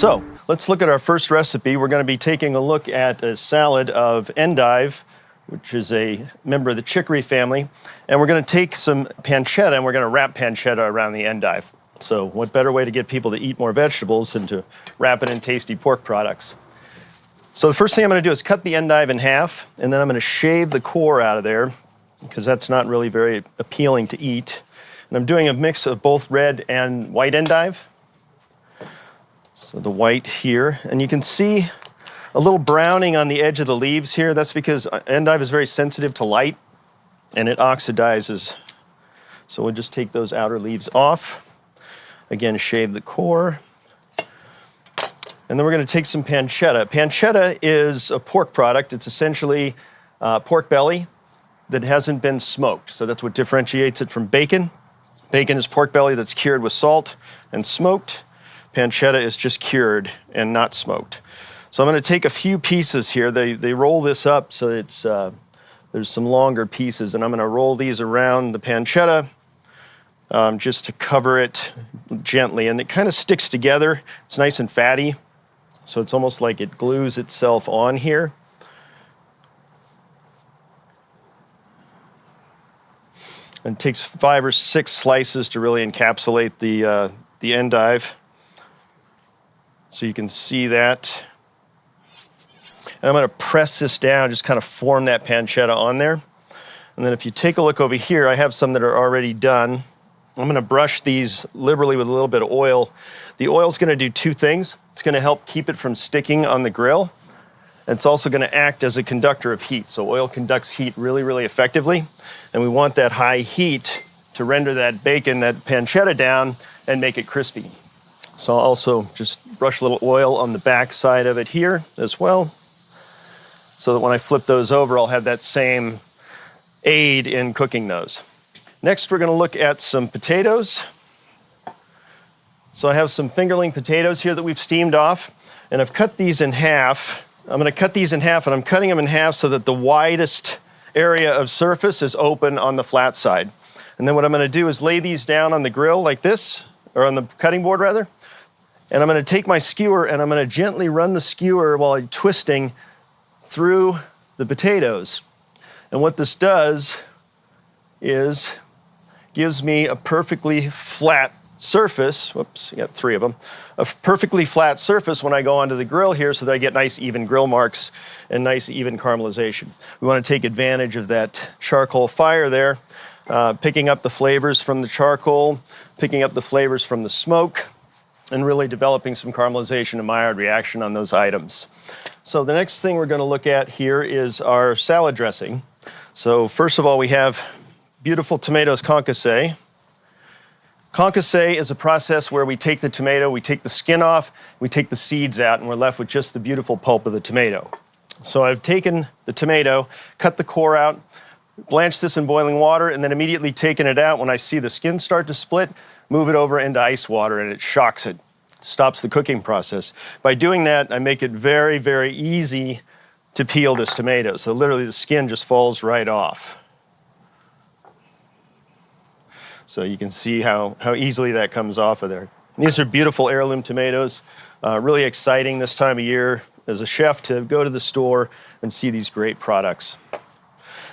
So let's look at our first recipe. We're going to be taking a look at a salad of endive, which is a member of the chicory family. And we're going to take some pancetta and we're going to wrap pancetta around the endive. So what better way to get people to eat more vegetables than to wrap it in tasty pork products? So the first thing I'm going to do is cut the endive in half, and then I'm going to shave the core out of there because that's not really very appealing to eat. And I'm doing a mix of both red and white endive. So the white here, and you can see a little browning on the edge of the leaves here. That's because endive is very sensitive to light and it oxidizes. So we'll just take those outer leaves off. Again, shave the core. And then we're going to take some pancetta. Pancetta is a pork product. It's essentially pork belly that hasn't been smoked. So that's what differentiates it from bacon. Bacon is pork belly that's cured with salt and smoked. Pancetta is just cured and not smoked. So I'm going to take a few pieces here. They roll this up so it's there's some longer pieces, and I'm going to roll these around the pancetta just to cover it gently. And it kind of sticks together. It's nice and fatty, so it's almost like it glues itself on here. And it takes 5 or 6 slices to really encapsulate the endive. So you can see that. And I'm going to press this down, just kind of form that pancetta on there. And then if you take a look over here, I have some that are already done. I'm going to brush these liberally with a little bit of oil. The oil's going to do 2 things. It's going to help keep it from sticking on the grill. And it's also going to act as a conductor of heat. So oil conducts heat really, really effectively. And we want that high heat to render that bacon, that pancetta down and make it crispy. So I'll also just brush a little oil on the back side of it here as well, so that when I flip those over, I'll have that same aid in cooking those. Next, we're going to look at some potatoes. So I have some fingerling potatoes here that we've steamed off, and I've cut these in half. I'm going to cut these in half, and I'm cutting them in half so that the widest area of surface is open on the flat side. And then what I'm going to do is lay these down on the grill like this, or on the cutting board rather. And I'm going to take my skewer and I'm going to gently run the skewer while I'm twisting through the potatoes. And what this does is gives me a perfectly flat surface. Whoops, I got 3 of them. A perfectly flat surface when I go onto the grill here so that I get nice even grill marks and nice even caramelization. We want to take advantage of that charcoal fire there, picking up the flavors from the charcoal, picking up the flavors from the smoke, and really developing some caramelization and Maillard reaction on those items. So the next thing we're going to look at here is our salad dressing. So first of all, we have beautiful tomatoes concassé. Concassé is a process where we take the tomato, we take the skin off, we take the seeds out, and we're left with just the beautiful pulp of the tomato. So I've taken the tomato, cut the core out, blanched this in boiling water, and then immediately taken it out when I see the skin start to split, move it over into ice water, and it shocks it, stops the cooking process. By doing that, I make it very, very easy to peel this tomato. So literally the skin just falls right off. So you can see how easily that comes off of there. These are beautiful heirloom tomatoes. Really exciting this time of year as a chef to go to the store and see these great products.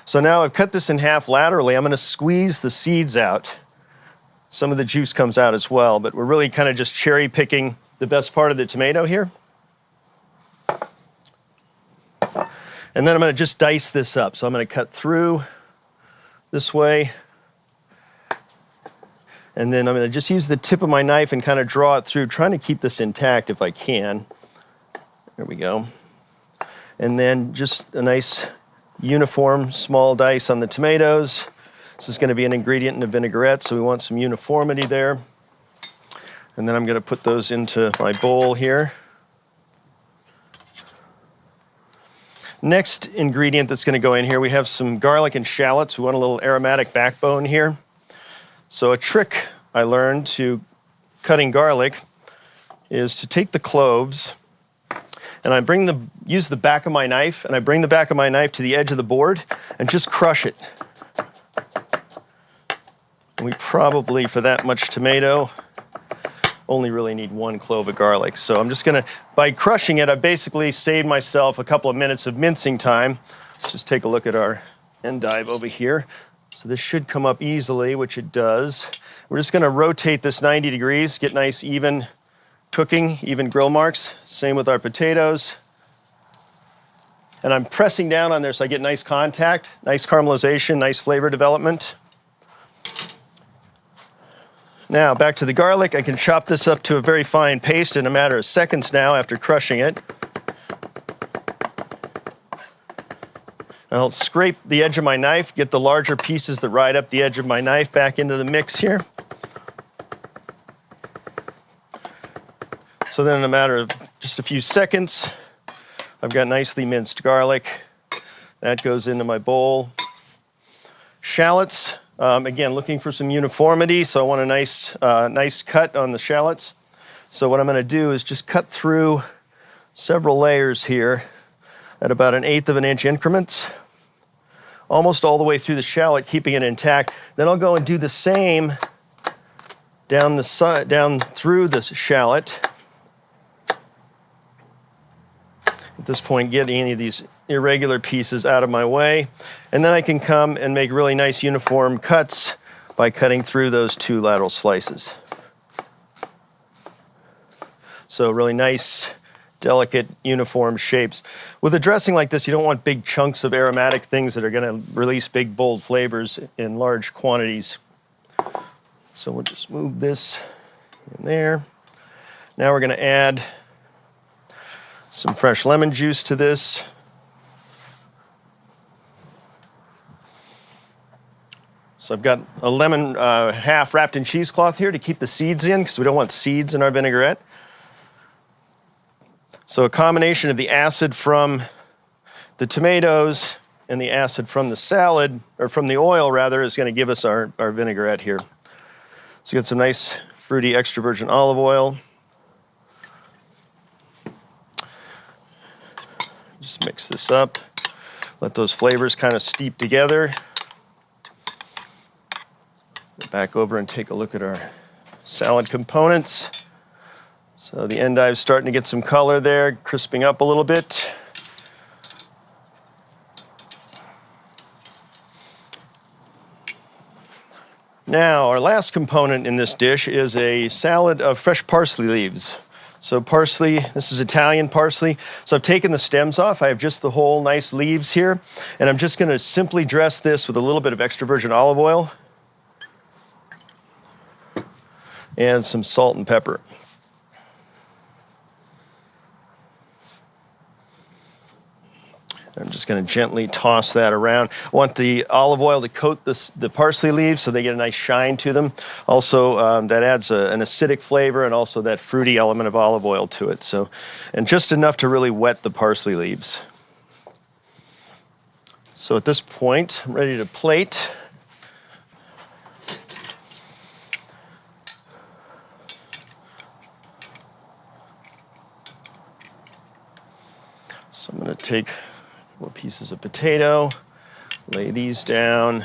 So now I've cut this in half laterally. I'm going to squeeze the seeds out. Some of the juice comes out as well, but we're really kind of just cherry picking the best part of the tomato here. And then I'm going to just dice this up. So I'm going to cut through this way. And then I'm going to just use the tip of my knife and kind of draw it through, trying to keep this intact if I can. There we go. And then just a nice uniform small dice on the tomatoes. This is going to be an ingredient in a vinaigrette, so we want some uniformity there. And then I'm going to put those into my bowl here. Next ingredient that's going to go in here, we have some garlic and shallots. We want a little aromatic backbone here. So a trick I learned to cutting garlic is to take the cloves, and I use the back of my knife, and I bring the back of my knife to the edge of the board and just crush it. And we probably, for that much tomato, only really need 1 clove of garlic. So I'm just gonna, by crushing it, I basically saved myself a couple of minutes of mincing time. Let's just take a look at our endive over here. So this should come up easily, which it does. We're just gonna rotate this 90 degrees, get nice even cooking, even grill marks. Same with our potatoes. And I'm pressing down on there so I get nice contact, nice caramelization, nice flavor development. Now back to the garlic. I can chop this up to a very fine paste in a matter of seconds now after crushing it. I'll scrape the edge of my knife, get the larger pieces that ride up the edge of my knife back into the mix here. So then in a matter of just a few seconds, I've got nicely minced garlic. That goes into my bowl. Shallots, again, looking for some uniformity, so I want a nice cut on the shallots. So what I'm gonna do is just cut through several layers here at about 1/8 of an inch increments, almost all the way through the shallot, keeping it intact. Then I'll go and do the same down the side, down through the shallot. At this point, get any of these irregular pieces out of my way. And then I can come and make really nice uniform cuts by cutting through those 2 lateral slices. So really nice, delicate, uniform shapes. With a dressing like this, you don't want big chunks of aromatic things that are gonna release big, bold flavors in large quantities. So we'll just move this in there. Now we're gonna add some fresh lemon juice to this. So I've got a lemon half wrapped in cheesecloth here to keep the seeds in, because we don't want seeds in our vinaigrette. So a combination of the acid from the tomatoes and the acid from the salad, or from the oil rather, is gonna give us our vinaigrette here. So you get some nice fruity extra virgin olive oil. Just mix this up, let those flavors kind of steep together. Go back over and take a look at our salad components. So the endive's starting to get some color there, crisping up a little bit. Now, our last component in this dish is a salad of fresh parsley leaves. So parsley, this is Italian parsley. So I've taken the stems off. I have just the whole nice leaves here. And I'm just gonna simply dress this with a little bit of extra virgin olive oil and some salt and pepper. I'm just gonna gently toss that around. I want the olive oil to coat the parsley leaves so they get a nice shine to them. Also, that adds an acidic flavor and also that fruity element of olive oil to it. So, and just enough to really wet the parsley leaves. So at this point, I'm ready to plate. So I'm gonna take little pieces of potato, lay these down.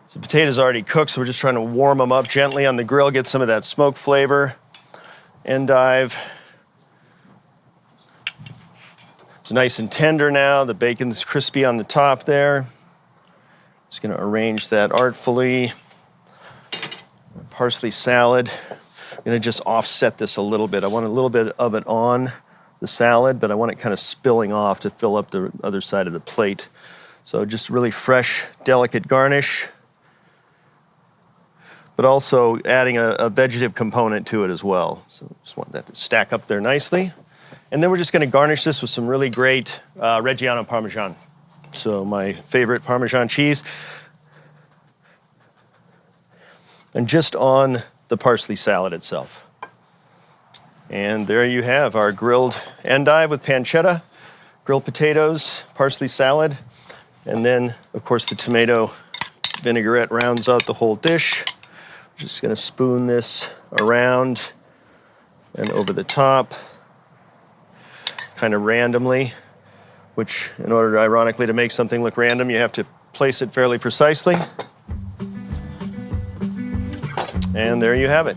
So the potato's already cooked, so we're just trying to warm them up gently on the grill, get some of that smoke flavor. Endive. It's nice and tender now. The bacon's crispy on the top there. Just gonna arrange that artfully. Parsley salad. I'm gonna just offset this a little bit. I want a little bit of it on the salad, but I want it kind of spilling off to fill up the other side of the plate. So just really fresh, delicate garnish, but also adding a vegetative component to it as well. So just want that to stack up there nicely. And then we're just gonna garnish this with some really great Reggiano Parmesan. So my favorite Parmesan cheese. And just on the parsley salad itself. And there you have our grilled endive with pancetta, grilled potatoes, parsley salad, and then, of course, the tomato vinaigrette rounds out the whole dish. Just gonna spoon this around and over the top, kind of randomly, which in order, ironically, to make something look random, you have to place it fairly precisely. And there you have it.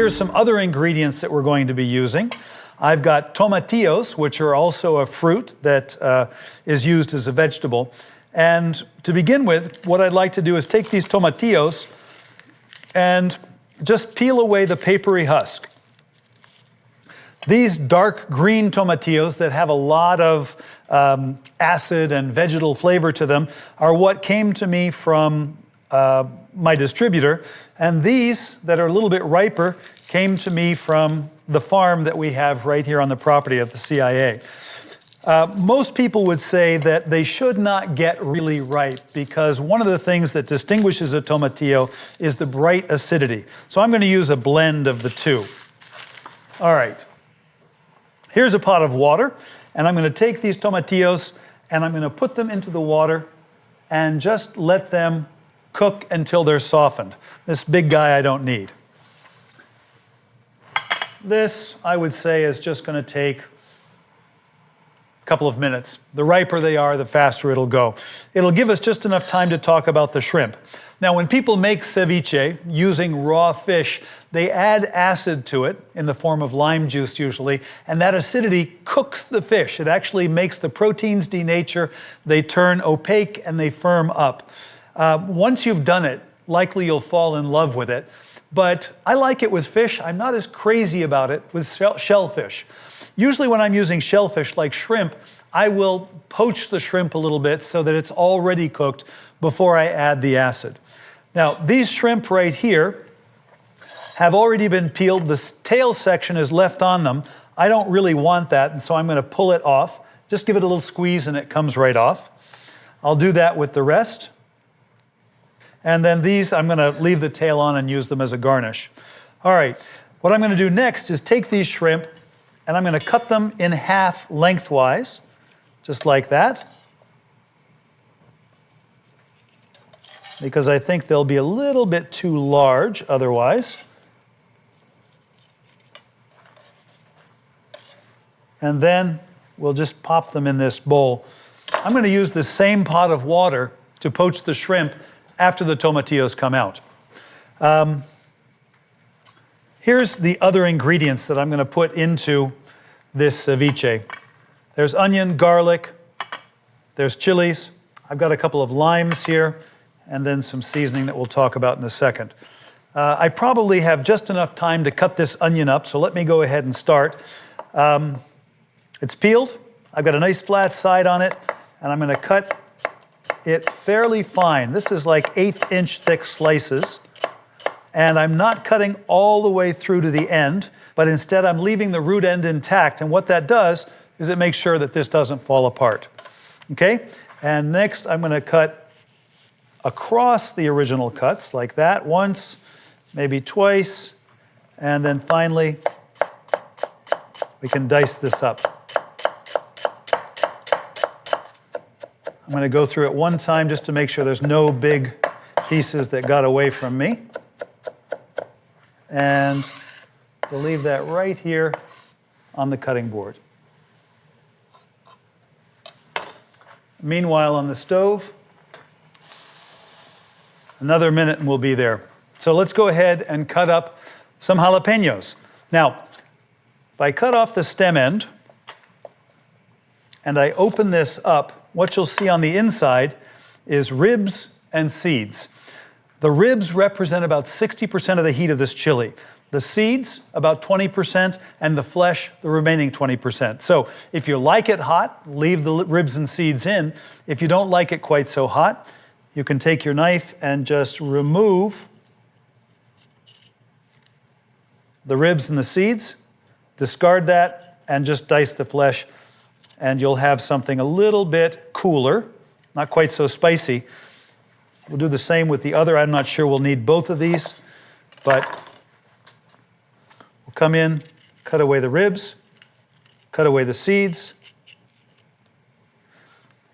here's some other ingredients that we're going to be using. I've got tomatillos, which are also a fruit that is used as a vegetable. And to begin with, what I'd like to do is take these tomatillos and just peel away the papery husk. These dark green tomatillos that have a lot of acid and vegetal flavor to them are what came to me from my distributor. And these that are a little bit riper came to me from the farm that we have right here on the property of the CIA. Most people would say that they should not get really ripe because one of the things that distinguishes a tomatillo is the bright acidity. So I'm going to use a blend of the two. All right. Here's a pot of water, and I'm going to take these tomatillos and I'm going to put them into the water and just let them cook until they're softened. This big guy I don't need. This, I would say, is just going to take a couple of minutes. The riper they are, the faster it'll go. It'll give us just enough time to talk about the shrimp. Now, when people make ceviche using raw fish, they add acid to it in the form of lime juice usually, and that acidity cooks the fish. It actually makes the proteins denature, they turn opaque, and they firm up. Once you've done it, likely you'll fall in love with it. But I like it with fish. I'm not as crazy about it with shellfish. Usually when I'm using shellfish like shrimp, I will poach the shrimp a little bit so that it's already cooked before I add the acid. Now, these shrimp right here have already been peeled. The tail section is left on them. I don't really want that, and so I'm going to pull it off. Just give it a little squeeze and it comes right off. I'll do that with the rest. And then these, I'm going to leave the tail on and use them as a garnish. All right, what I'm going to do next is take these shrimp and I'm going to cut them in half lengthwise, just like that, because I think they'll be a little bit too large otherwise. And then we'll just pop them in this bowl. I'm going to use the same pot of water to poach the shrimp after the tomatillos come out. Here's the other ingredients that I'm going to put into this ceviche. There's onion, garlic, there's chilies. I've got a couple of limes here, and then some seasoning that we'll talk about in a second. I probably have just enough time to cut this onion up, so let me go ahead and start. It's peeled. I've got a nice flat side on it, and I'm going to cut it fairly fine. This is like 1/8-inch thick slices. And I'm not cutting all the way through to the end, but instead I'm leaving the root end intact. And what that does is it makes sure that this doesn't fall apart. Okay? And next I'm going to cut across the original cuts like that, once, maybe twice, and then finally we can dice this up. I'm going to go through it one time just to make sure there's no big pieces that got away from me. And we'll leave that right here on the cutting board. Meanwhile, on the stove, another minute and we'll be there. So let's go ahead and cut up some jalapenos. Now, if I cut off the stem end and I open this up, what you'll see on the inside is ribs and seeds. The ribs represent about 60% of the heat of this chili. The seeds, about 20%, and the flesh, the remaining 20%. So if you like it hot, leave the ribs and seeds in. If you don't like it quite so hot, you can take your knife and just remove the ribs and the seeds, discard that, and just dice the flesh, and you'll have something a little bit cooler, not quite so spicy. We'll do the same with the other. I'm not sure we'll need both of these, but we'll come in, cut away the ribs, cut away the seeds.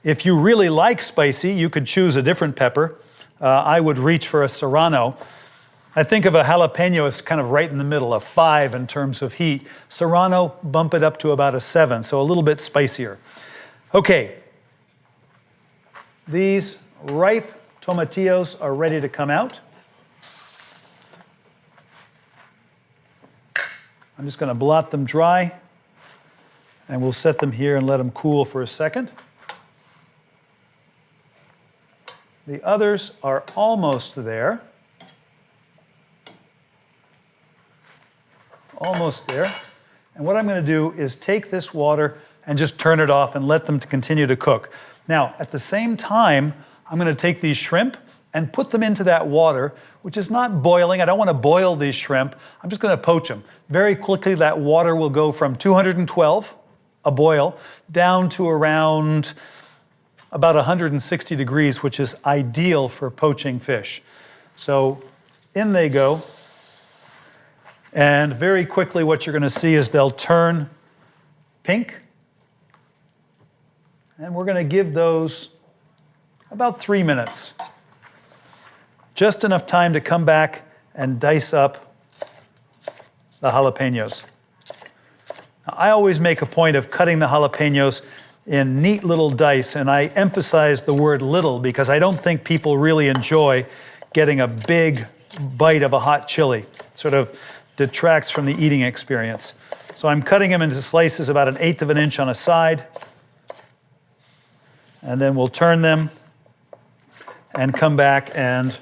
If you really like spicy, you could choose a different pepper. I would reach for a serrano. I think of a jalapeno as kind of right in the middle, a 5 in terms of heat. Serrano, bump it up to about a 7, so a little bit spicier. Okay, these ripe tomatillos are ready to come out. I'm just going to blot them dry, and we'll set them here and let them cool for a second. The others are almost there. Almost there. And what I'm going to do is take this water and just turn it off and let them continue to cook. Now, at the same time, I'm going to take these shrimp and put them into that water, which is not boiling. I don't want to boil these shrimp. I'm just going to poach them. Very quickly, that water will go from 212, a boil, down to around about 160 degrees, which is ideal for poaching fish. So in they go. And very quickly, what you're going to see is they'll turn pink. And we're going to give those about 3 minutes. Just enough time to come back and dice up the jalapenos. Now, I always make a point of cutting the jalapenos in neat little dice, and I emphasize the word little because I don't think people really enjoy getting a big bite of a hot chili. It sort of detracts from the eating experience. So I'm cutting them into slices about 1/8 of an inch on a side, and then we'll turn them and come back and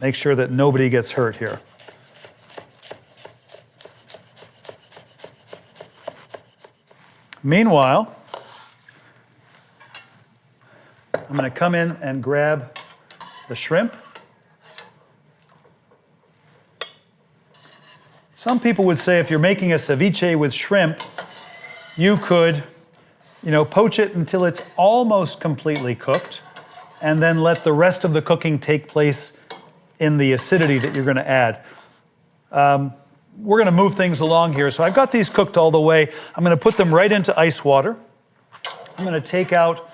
make sure that nobody gets hurt here. Meanwhile, I'm going to come in and grab the shrimp. Some people would say if you're making a ceviche with shrimp, you could, poach it until it's almost completely cooked, and then let the rest of the cooking take place in the acidity that you're going to add. We're going to move things along here. So I've got these cooked all the way. I'm going to put them right into ice water. I'm going to take out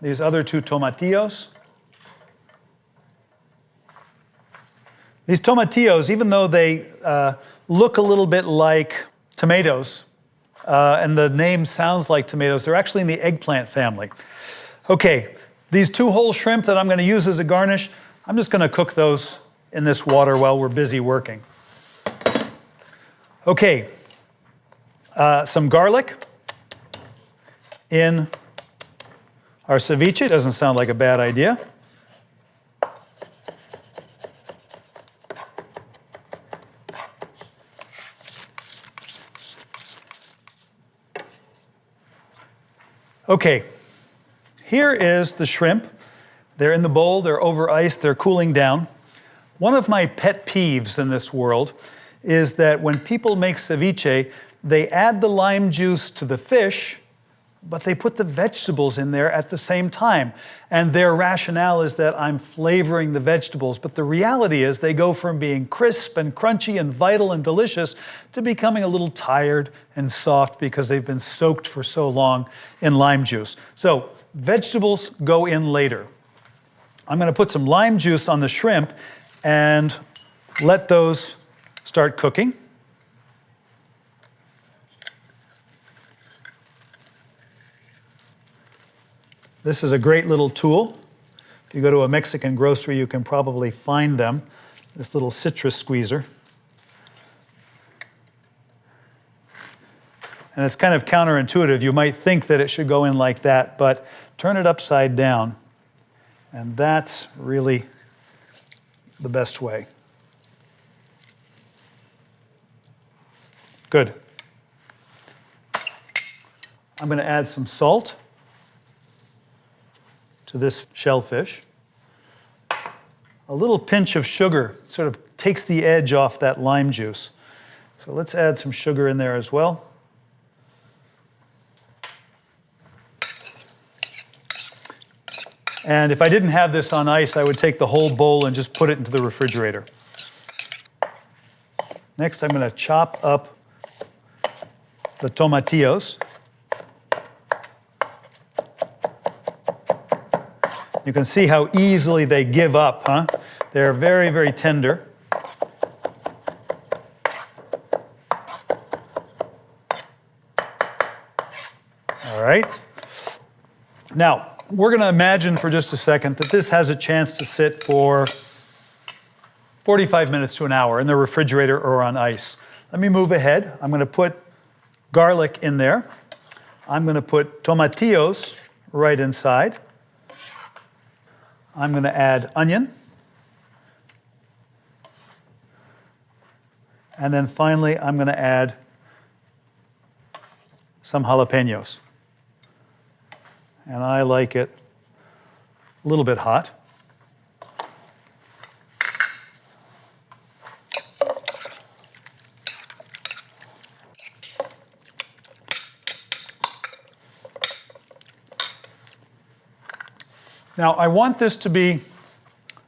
these other 2 tomatillos. These tomatillos, even though they look a little bit like tomatoes, and the name sounds like tomatoes, they're actually in the eggplant family. Okay, these 2 whole shrimp that I'm going to use as a garnish, I'm just going to cook those in this water while we're busy working. Okay, some garlic in our ceviche. Doesn't sound like a bad idea. Okay, here is the shrimp. They're in the bowl, they're over ice, they're cooling down. One of my pet peeves in this world is that when people make ceviche, they add the lime juice to the fish, but they put the vegetables in there at the same time. And their rationale is that I'm flavoring the vegetables. But the reality is they go from being crisp and crunchy and vital and delicious to becoming a little tired and soft because they've been soaked for so long in lime juice. So vegetables go in later. I'm going to put some lime juice on the shrimp and let those start cooking. This is a great little tool. If you go to a Mexican grocery, you can probably find them. This little citrus squeezer. And it's kind of counterintuitive. You might think that it should go in like that, but turn it upside down. And that's really the best way. Good. I'm going to add some salt to this shellfish. A little pinch of sugar sort of takes the edge off that lime juice. So let's add some sugar in there as well. And if I didn't have this on ice, I would take the whole bowl and just put it into the refrigerator. Next, I'm going to chop up the tomatillos. You can see how easily they give up, huh? They're very, very tender. All right. Now, we're going to imagine for just a second that this has a chance to sit for 45 minutes to an hour in the refrigerator or on ice. Let me move ahead. I'm going to put garlic in there. I'm going to put tomatillos right inside. I'm going to add onion. And then finally, I'm going to add some jalapenos. And I like it a little bit hot. Now, I want this to be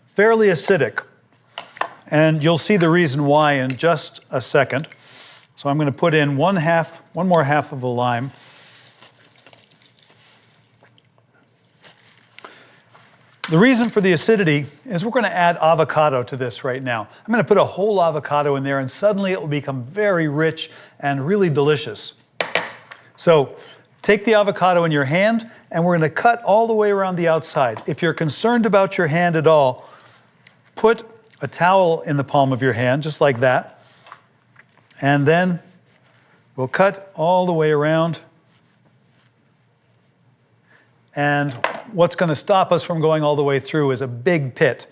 fairly acidic, and you'll see the reason why in just a second. So I'm going to put in one more half of a lime. The reason for the acidity is we're going to add avocado to this right now. I'm going to put a whole avocado in there, and suddenly it will become very rich and really delicious. So take the avocado in your hand, and we're going to cut all the way around the outside. If you're concerned about your hand at all, put a towel in the palm of your hand, just like that. And then we'll cut all the way around. And what's going to stop us from going all the way through is a big pit.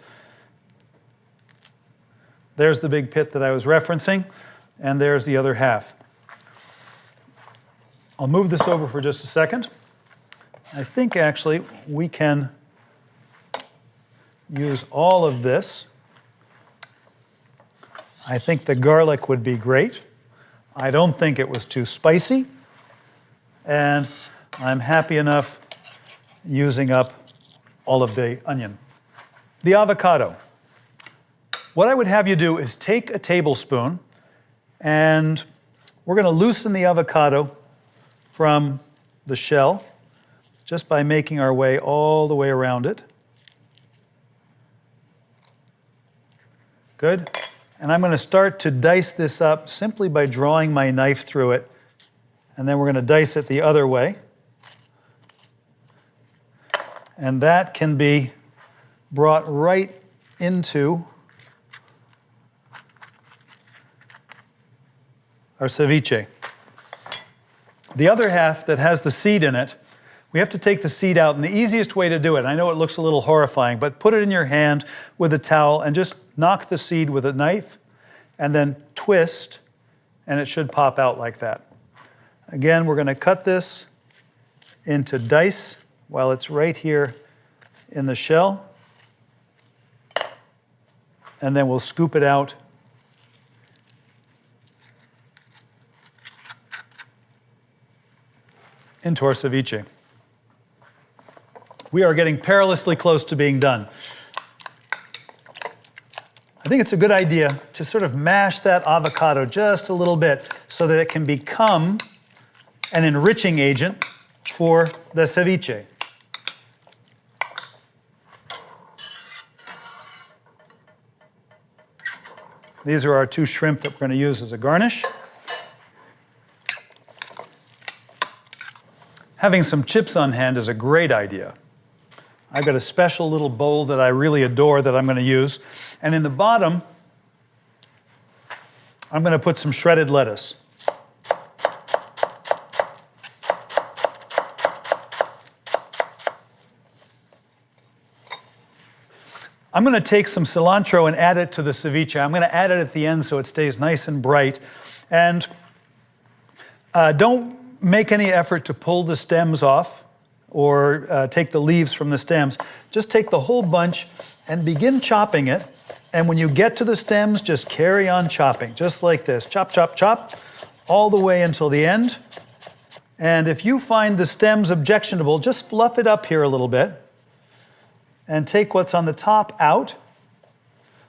There's the big pit that I was referencing, and there's the other half. I'll move this over for just a second. I think actually we can use all of this. I think the garlic would be great. I don't think it was too spicy. And I'm happy enough using up all of the onion. The avocado. What I would have you do is take a tablespoon, and we're going to loosen the avocado from the shell just by making our way all the way around it. Good. And I'm going to start to dice this up simply by drawing my knife through it. And then we're going to dice it the other way. And that can be brought right into our ceviche. The other half that has the seed in it, we have to take the seed out, and the easiest way to do it, I know it looks a little horrifying, but put it in your hand with a towel and just knock the seed with a knife and then twist, and it should pop out like that. Again, we're going to cut this into dice while it's right here in the shell, and then we'll scoop it out into our ceviche. We are getting perilously close to being done. I think it's a good idea to sort of mash that avocado just a little bit so that it can become an enriching agent for the ceviche. These are our two shrimp that we're going to use as a garnish. Having some chips on hand is a great idea. I've got a special little bowl that I really adore that I'm going to use. And in the bottom, I'm going to put some shredded lettuce. I'm going to take some cilantro and add it to the ceviche. I'm going to add it at the end so it stays nice and bright. And don't make any effort to pull the stems off or take the leaves from the stems. Just take the whole bunch and begin chopping it. And when you get to the stems, just carry on chopping, just like this. Chop, chop, chop, all the way until the end. And if you find the stems objectionable, just fluff it up here a little bit and take what's on the top out.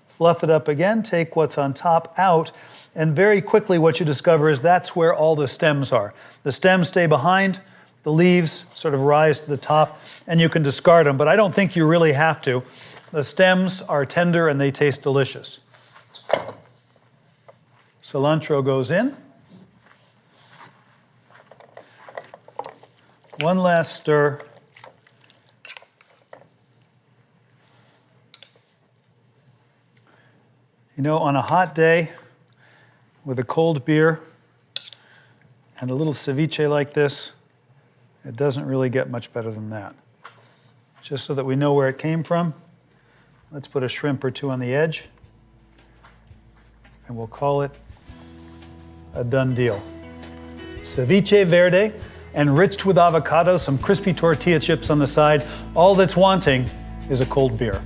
Fluff it up again, take what's on top out. And very quickly what you discover is that's where all the stems are. The stems stay behind, the leaves sort of rise to the top, and you can discard them, but I don't think you really have to. The stems are tender and they taste delicious. Cilantro goes in. One last stir. You know, on a hot day with a cold beer and a little ceviche like this, it doesn't really get much better than that. Just so that we know where it came from, let's put a shrimp or two on the edge, and we'll call it a done deal. Ceviche Verde, enriched with avocado, some crispy tortilla chips on the side. All that's wanting is a cold beer.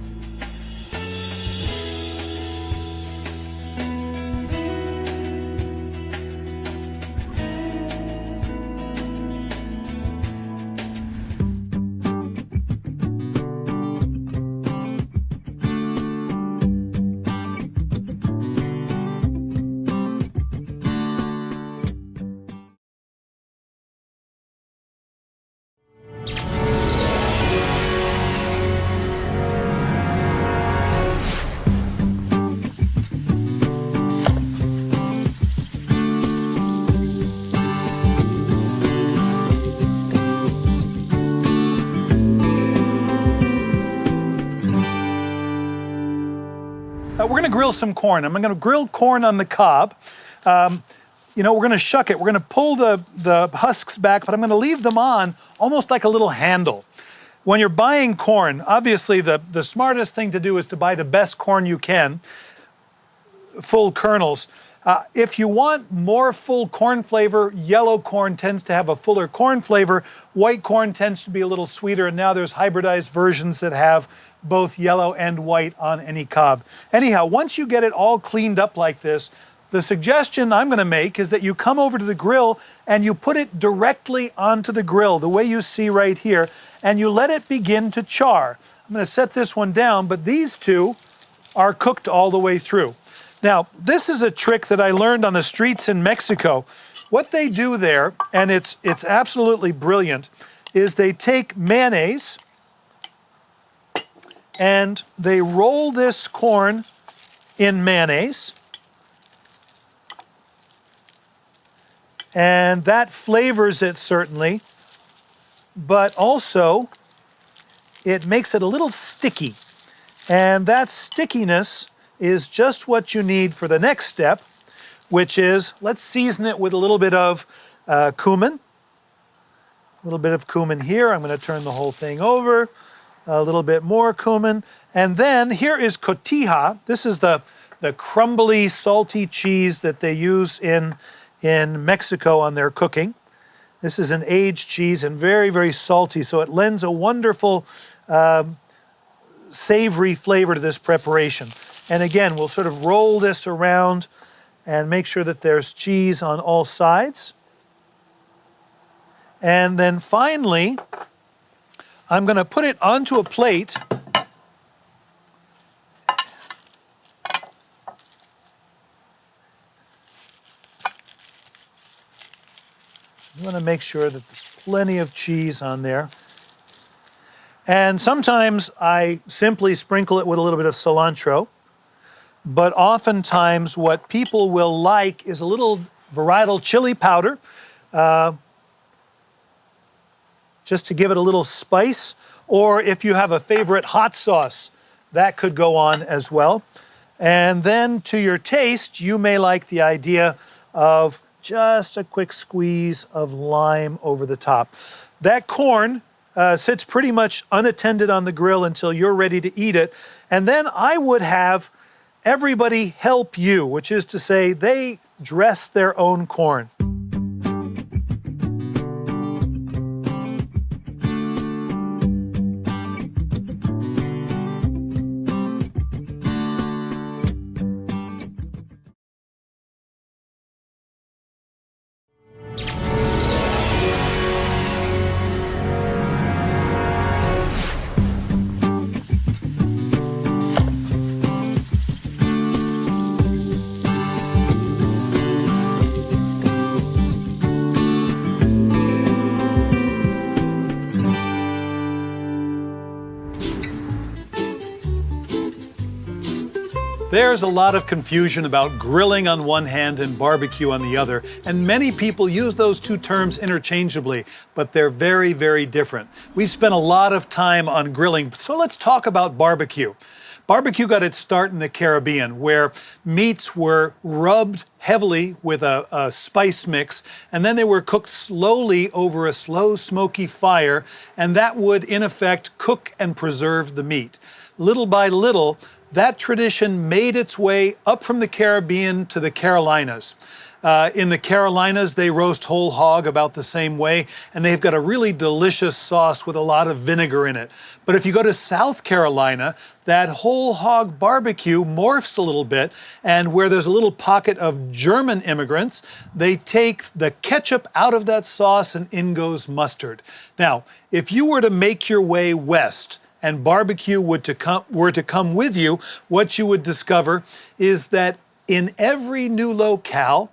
We're going to grill some corn. I'm going to grill corn on the cob. You know, we're going to shuck it. We're going to pull the husks back, but I'm going to leave them on almost like a little handle. When you're buying corn, obviously the smartest thing to do is to buy the best corn you can, full kernels. If you want more full corn flavor, yellow corn tends to have a fuller corn flavor. White corn tends to be a little sweeter, and now there's hybridized versions that have both yellow and white on any cob. Anyhow, once you get it all cleaned up like this, the suggestion I'm going to make is that you come over to the grill and you put it directly onto the grill, the way you see right here, and you let it begin to char. I'm going to set this one down, but these two are cooked all the way through. Now, this is a trick that I learned on the streets in Mexico. What they do there, and it's absolutely brilliant, is they take mayonnaise and they roll this corn in mayonnaise. And that flavors it certainly, but also it makes it a little sticky. And that stickiness is just what you need for the next step, which is, let's season it with a little bit of cumin. A little bit of cumin here. I'm going to turn the whole thing over. A little bit more cumin. And then here is cotija. This is the crumbly, salty cheese that they use in Mexico on their cooking. This is an aged cheese and very, very salty, so it lends a wonderful savory flavor to this preparation. And again, we'll sort of roll this around and make sure that there's cheese on all sides. And then finally, I'm going to put it onto a plate. I'm going to make sure that there's plenty of cheese on there. And sometimes I simply sprinkle it with a little bit of cilantro. But oftentimes what people will like is a little varietal chili powder, just to give it a little spice. Or if you have a favorite hot sauce, that could go on as well. And then to your taste, you may like the idea of just a quick squeeze of lime over the top. That corn sits pretty much unattended on the grill until you're ready to eat it. And then I would have everybody help you, which is to say they dress their own corn. There's a lot of confusion about grilling on one hand and barbecue on the other, and many people use those two terms interchangeably, but they're very, very different. We've spent a lot of time on grilling, so let's talk about barbecue. Barbecue got its start in the Caribbean, where meats were rubbed heavily with a spice mix, and then they were cooked slowly over a slow, smoky fire, and that would, in effect, cook and preserve the meat. Little by little, that tradition made its way up from the Caribbean to the Carolinas. In the Carolinas, they roast whole hog about the same way, and they've got a really delicious sauce with a lot of vinegar in it. But if you go to South Carolina, that whole hog barbecue morphs a little bit, and where there's a little pocket of German immigrants, they take the ketchup out of that sauce and in goes mustard. Now, if you were to make your way west, and barbecue were to come with you, what you would discover is that in every new locale,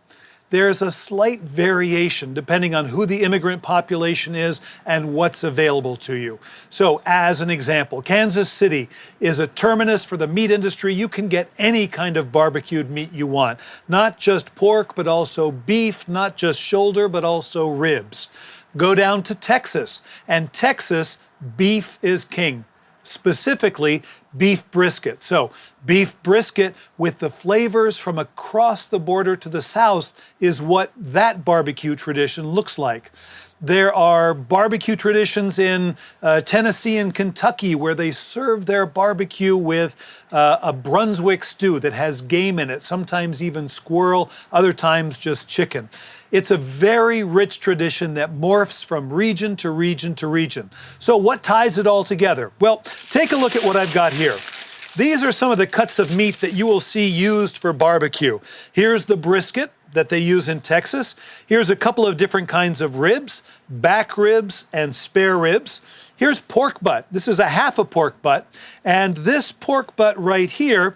there's a slight variation depending on who the immigrant population is and what's available to you. So as an example, Kansas City is a terminus for the meat industry. You can get any kind of barbecued meat you want, not just pork, but also beef, not just shoulder, but also ribs. Go down to Texas, and Texas, beef is king. Specifically, beef brisket. So beef brisket with the flavors from across the border to the south is what that barbecue tradition looks like. There are barbecue traditions in Tennessee and Kentucky where they serve their barbecue with a Brunswick stew that has game in it, sometimes even squirrel, other times just chicken. It's a very rich tradition that morphs from region to region to region. So what ties it all together? Well, take a look at what I've got here. These are some of the cuts of meat that you will see used for barbecue. Here's the brisket that they use in Texas. Here's a couple of different kinds of ribs, back ribs and spare ribs. Here's pork butt. This is a half a pork butt. And this pork butt right here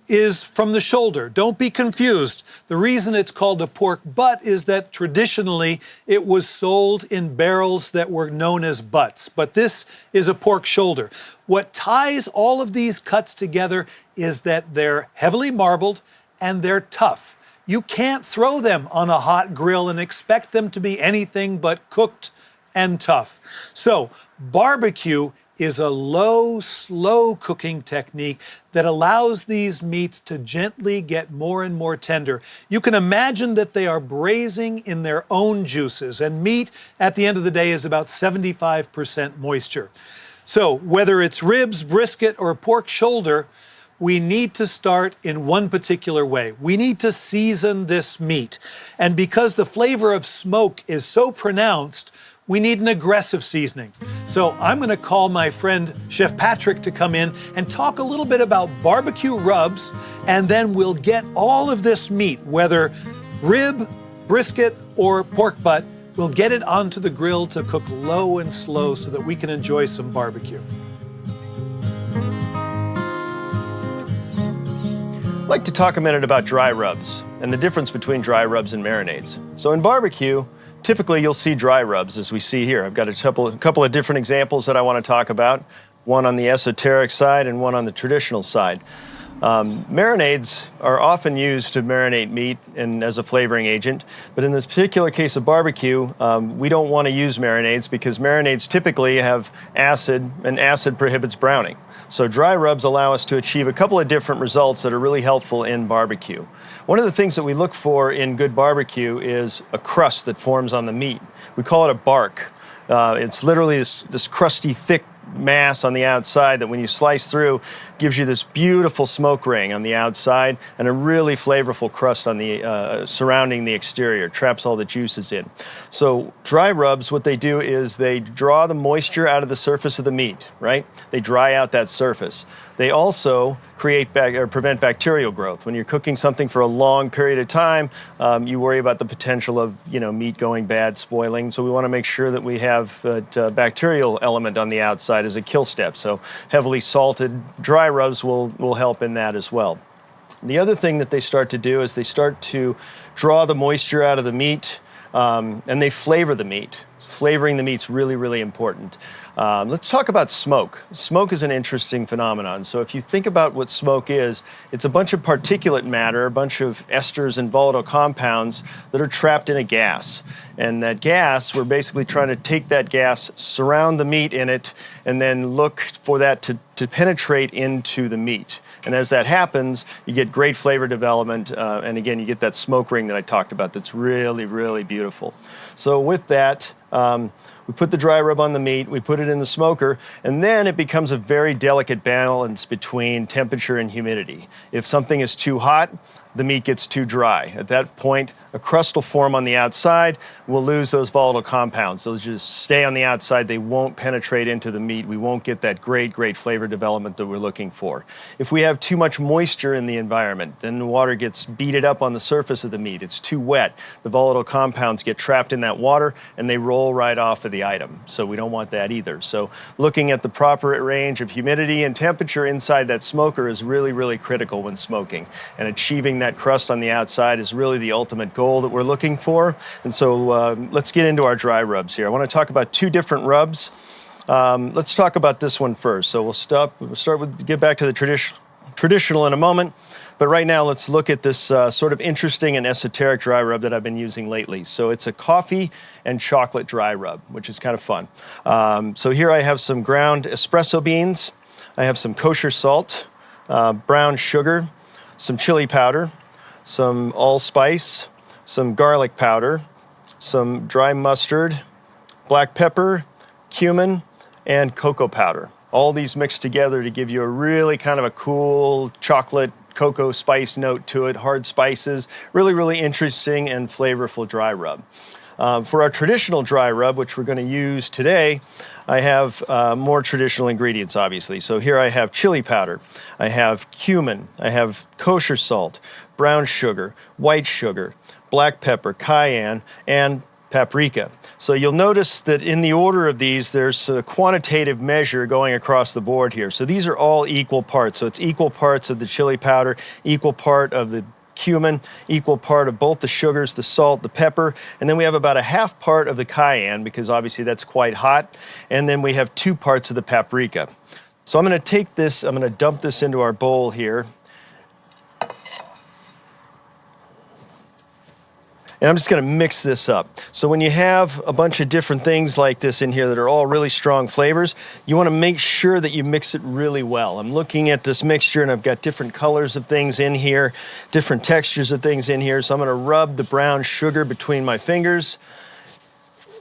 is from the shoulder. Don't be confused. The reason it's called a pork butt is that traditionally it was sold in barrels that were known as butts, but this is a pork shoulder. What ties all of these cuts together is that they're heavily marbled and they're tough. You can't throw them on a hot grill and expect them to be anything but cooked and tough. So barbecue is a low, slow cooking technique that allows these meats to gently get more and more tender. You can imagine that they are braising in their own juices, and meat at the end of the day is about 75% moisture. So whether it's ribs, brisket, or pork shoulder, we need to start in one particular way. We need to season this meat. And because the flavor of smoke is so pronounced, we need an aggressive seasoning. So I'm going to call my friend Chef Patrick to come in and talk a little bit about barbecue rubs, and then we'll get all of this meat, whether rib, brisket, or pork butt, we'll get it onto the grill to cook low and slow so that we can enjoy some barbecue. I'd like to talk a minute about dry rubs and the difference between dry rubs and marinades. So in barbecue, typically you'll see dry rubs as we see here. I've got a couple of different examples that I want to talk about, one on the esoteric side and one on the traditional side. Marinades are often used to marinate meat and as a flavoring agent, but in this particular case of barbecue, we don't want to use marinades because marinades typically have acid, and acid prohibits browning. So dry rubs allow us to achieve a couple of different results that are really helpful in barbecue. One of the things that we look for in good barbecue is a crust that forms on the meat. We call it a bark. It's literally this crusty, thick mass on the outside that when you slice through gives you this beautiful smoke ring on the outside and a really flavorful crust on the surrounding the exterior, traps all the juices in. So dry rubs, what they do is they draw the moisture out of the surface of the meat, right? They dry out that surface. They also prevent bacterial growth. When you're cooking something for a long period of time, you worry about the potential of meat going bad, spoiling. So we want to make sure that we have that bacterial element on the outside as a kill step. So heavily salted dry rubs will help in that as well. The other thing that they start to do is they start to draw the moisture out of the meat, and they flavor the meat. Flavoring the meat's really, really important. Let's talk about smoke. Smoke is an interesting phenomenon. So if you think about what smoke is, it's a bunch of particulate matter, a bunch of esters and volatile compounds that are trapped in a gas. And that gas, we're basically trying to take that gas, surround the meat in it, and then look for that to to penetrate into the meat. And as that happens, you get great flavor development, and again, you get that smoke ring that I talked about that's really, really beautiful. So with that, we put the dry rub on the meat, we put it in the smoker, and then it becomes a very delicate balance between temperature and humidity. If something is too hot, the meat gets too dry. At that point, a crust will form on the outside. We'll lose those volatile compounds. They'll just stay on the outside. They won't penetrate into the meat. We won't get that great, great flavor development that we're looking for. If we have too much moisture in the environment, then the water gets beaded up on the surface of the meat. It's too wet. The volatile compounds get trapped in that water and they roll right off of the item. So we don't want that either. So looking at the proper range of humidity and temperature inside that smoker is really, really critical when smoking. And achieving that crust on the outside is really the ultimate goal that we're looking for. And so let's get into our dry rubs here. I want to talk about two different rubs. Let's talk about this one first. So we'll start with, get back to the traditional in a moment. But right now, let's look at this sort of interesting and esoteric dry rub that I've been using lately. So it's a coffee and chocolate dry rub, which is kind of fun. So here I have some ground espresso beans. I have some kosher salt, brown sugar, some chili powder, some allspice, some garlic powder, some dry mustard, black pepper, cumin, and cocoa powder. All these mixed together to give you a really kind of a cool chocolate cocoa spice note to it, hard spices, really, really interesting and flavorful dry rub. For our traditional dry rub, which we're going to use today, I have more traditional ingredients, obviously. So here I have chili powder, I have cumin, I have kosher salt, brown sugar, white sugar, black pepper, cayenne, and paprika. So you'll notice that in the order of these, there's a quantitative measure going across the board here. So these are all equal parts. So it's equal parts of the chili powder, equal part of the cumin, equal part of both the sugars, the salt, the pepper, and then we have about a half part of the cayenne because obviously that's quite hot, and then we have 2 parts of the paprika. So I'm going to take this, I'm going to dump this into our bowl here. And I'm just going to mix this up. So when you have a bunch of different things like this in here that are all really strong flavors, you want to make sure that you mix it really well. I'm looking at this mixture and I've got different colors of things in here, different textures of things in here. So I'm going to rub the brown sugar between my fingers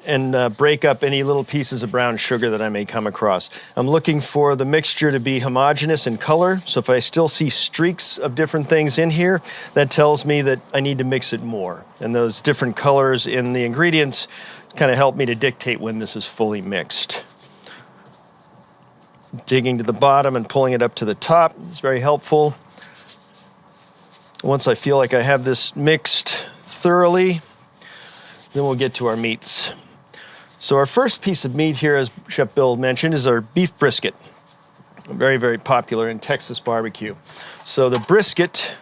and break up any little pieces of brown sugar that I may come across. I'm looking for the mixture to be homogeneous in color. So if I still see streaks of different things in here, that tells me that I need to mix it more. And those different colors in the ingredients kind of help me to dictate when this is fully mixed. Digging to the bottom and pulling it up to the top is very helpful. Once I feel like I have this mixed thoroughly, then we'll get to our meats. So our first piece of meat here, as Chef Bill mentioned, is our beef brisket. Very, very popular in Texas barbecue. So the brisket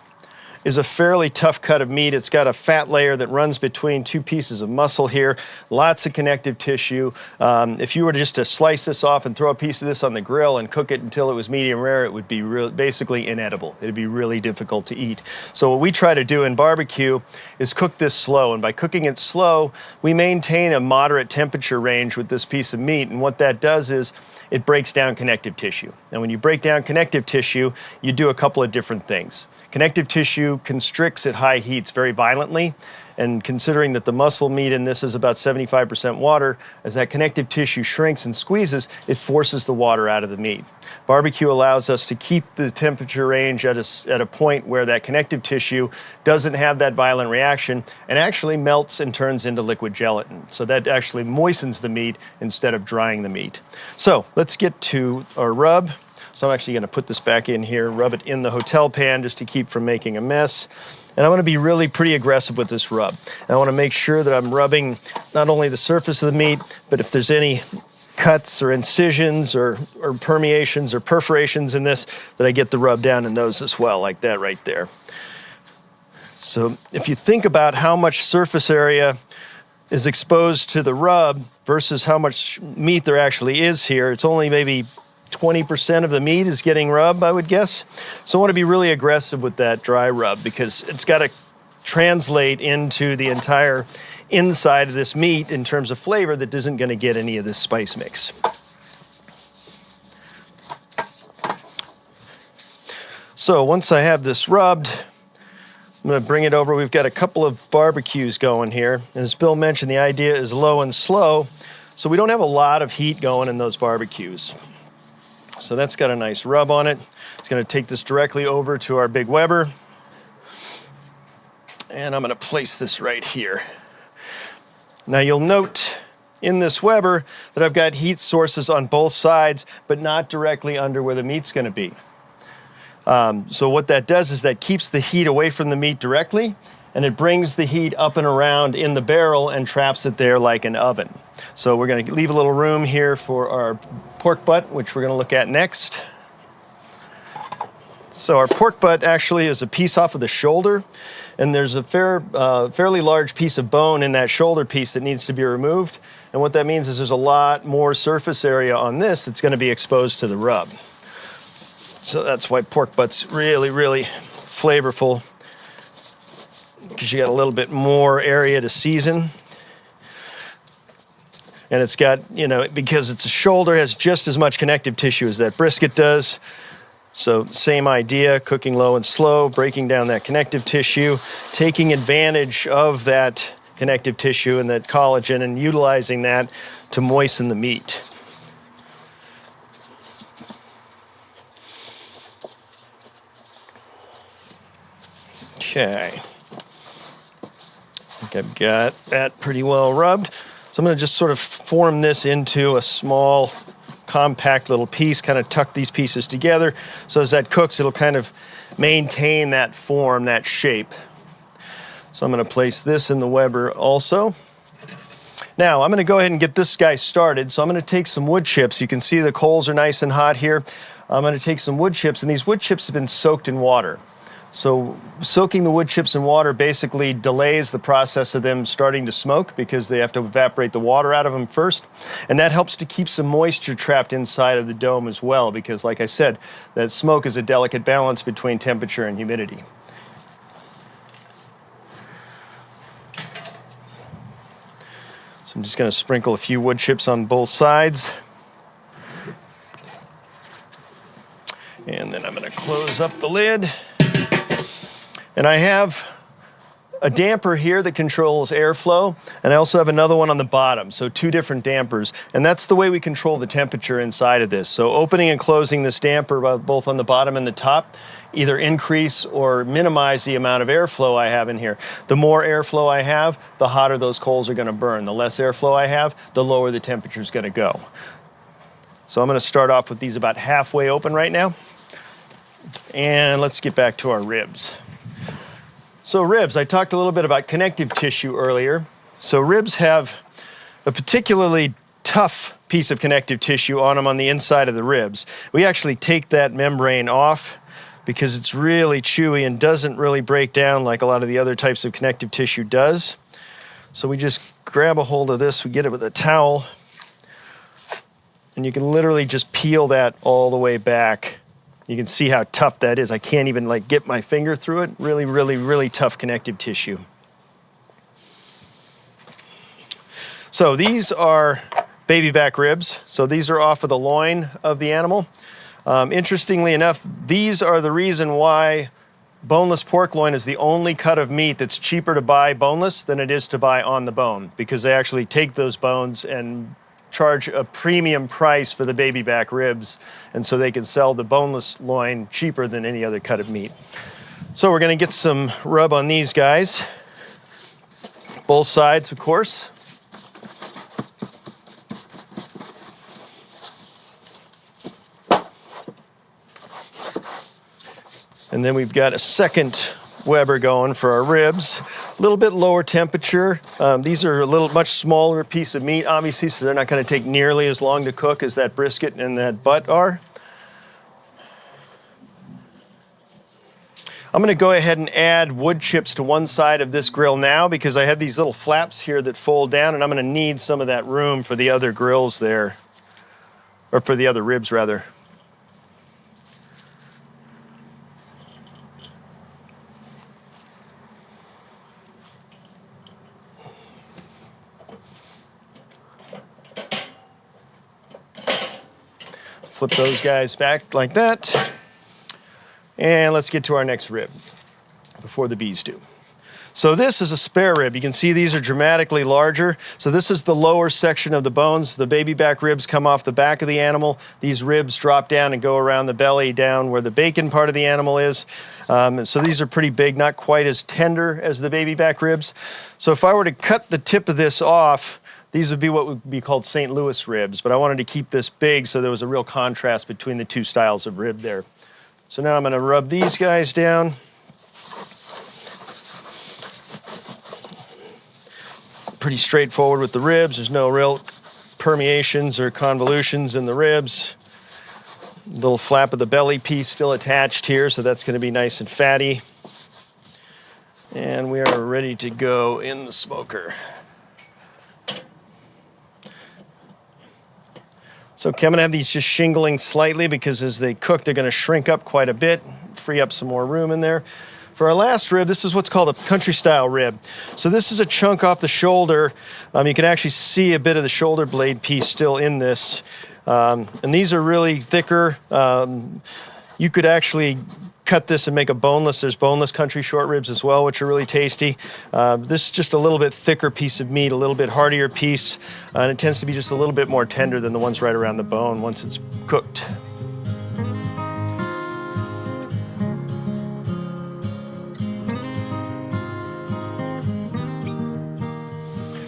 is a fairly tough cut of meat. It's got a fat layer that runs between 2 pieces of muscle here, lots of connective tissue. If you were just to slice this off and throw a piece of this on the grill and cook it until it was medium rare, it would be basically inedible. It'd be really difficult to eat. So what we try to do in barbecue is cook this slow, and by cooking it slow, we maintain a moderate temperature range with this piece of meat, and what that does is it breaks down connective tissue. And when you break down connective tissue, you do a couple of different things. Connective tissue constricts at high heats very violently, and considering that the muscle meat in this is about 75% water, as that connective tissue shrinks and squeezes, it forces the water out of the meat. Barbecue allows us to keep the temperature range at a point where that connective tissue doesn't have that violent reaction and actually melts and turns into liquid gelatin. So that actually moistens the meat instead of drying the meat. So let's get to our rub. So I'm actually going to put this back in here, rub it in the hotel pan just to keep from making a mess. And I want to be really pretty aggressive with this rub. And I want to make sure that I'm rubbing not only the surface of the meat, but if there's any cuts or incisions or permeations or perforations in this, that I get the rub down in those as well, like that right there. So if you think about how much surface area is exposed to the rub versus how much meat there actually is here, it's only maybe 20% of the meat is getting rub, I would guess. So I want to be really aggressive with that dry rub because it's got to translate into the entire inside of this meat in terms of flavor that isn't going to get any of this spice mix. So once I have this rubbed, I'm going to bring it over. We've got a couple of barbecues going here. And as Bill mentioned, the idea is low and slow, so we don't have a lot of heat going in those barbecues. So that's got a nice rub on it. It's going to take this directly over to our big Weber. And I'm going to place this right here. Now you'll note in this Weber that I've got heat sources on both sides, but not directly under where the meat's going to be. So what that does is that keeps the heat away from the meat directly, and it brings the heat up and around in the barrel and traps it there like an oven. So we're going to leave a little room here for our pork butt, which we're going to look at next. So our pork butt actually is a piece off of the shoulder, and there's a fairly large piece of bone in that shoulder piece that needs to be removed. And what that means is there's a lot more surface area on this that's going to be exposed to the rub. So that's why pork butt's really, really flavorful, because you got a little bit more area to season. And it's got, you know, because it's a shoulder, has just as much connective tissue as that brisket does. So same idea, cooking low and slow, breaking down that connective tissue, taking advantage of that connective tissue and that collagen and utilizing that to moisten the meat. Okay, I think I've got that pretty well rubbed. So I'm going to just sort of form this into a small, compact little piece, kind of tuck these pieces together. So as that cooks, it'll kind of maintain that form, that shape. So I'm going to place this in the Weber also. Now I'm going to go ahead and get this guy started. So I'm going to take some wood chips. You can see the coals are nice and hot here. I'm going to take some wood chips, and these wood chips have been soaked in water. So soaking the wood chips in water basically delays the process of them starting to smoke, because they have to evaporate the water out of them first. And that helps to keep some moisture trapped inside of the dome as well, because like I said, that smoke is a delicate balance between temperature and humidity. So I'm just going to sprinkle a few wood chips on both sides. And then I'm going to close up the lid. And I have a damper here that controls airflow, and I also have another one on the bottom, so two different dampers. And that's the way we control the temperature inside of this. So opening and closing this damper, both on the bottom and the top, either increase or minimize the amount of airflow I have in here. The more airflow I have, the hotter those coals are going to burn. The less airflow I have, the lower the temperature is going to go. So I'm going to start off with these about halfway open right now. And let's get back to our ribs. So ribs, I talked a little bit about connective tissue earlier. So ribs have a particularly tough piece of connective tissue on them on the inside of the ribs. We actually take that membrane off because it's really chewy and doesn't really break down like a lot of the other types of connective tissue does. So we just grab a hold of this, we get it with a towel, and you can literally just peel that all the way back. You can see how tough that is. I can't even like get my finger through it. Really, really, really tough connective tissue. So these are baby back ribs. So these are off of the loin of the animal. Interestingly enough, these are the reason why boneless pork loin is the only cut of meat that's cheaper to buy boneless than it is to buy on the bone, because they actually take those bones and charge a premium price for the baby back ribs, and so they can sell the boneless loin cheaper than any other cut of meat. So we're going to get some rub on these guys, both sides of course. And then we've got a second Weber going for our ribs. A little bit lower temperature. These are a much smaller piece of meat, obviously, so they're not going to take nearly as long to cook as that brisket and that butt are. I'm going to go ahead and add wood chips to one side of this grill now, because I have these little flaps here that fold down, and I'm going to need some of that room for the other grills there, or for the other ribs rather. Flip those guys back like that. And let's get to our next rib before the bees do. So this is a spare rib. You can see these are dramatically larger. So this is the lower section of the bones. The baby back ribs come off the back of the animal. These ribs drop down and go around the belly down where the bacon part of the animal is. So these are pretty big, not quite as tender as the baby back ribs. So if I were to cut the tip of this off, these would be what would be called St. Louis ribs, but I wanted to keep this big so there was a real contrast between the two styles of rib there. So now I'm going to rub these guys down. Pretty straightforward with the ribs. There's no real permeations or convolutions in the ribs. Little flap of the belly piece still attached here, so that's going to be nice and fatty. And we are ready to go in the smoker. So okay, I'm going to have these just shingling slightly because as they cook, they're going to shrink up quite a bit, free up some more room in there. For our last rib, this is what's called a country-style rib. So this is a chunk off the shoulder. You can actually see a bit of the shoulder blade piece still in this. And these are really thicker. You could actually cut this and make a boneless. There's boneless country short ribs as well, which are really tasty. This is just a little bit thicker piece of meat, a little bit heartier piece, and it tends to be just a little bit more tender than the ones right around the bone once it's cooked.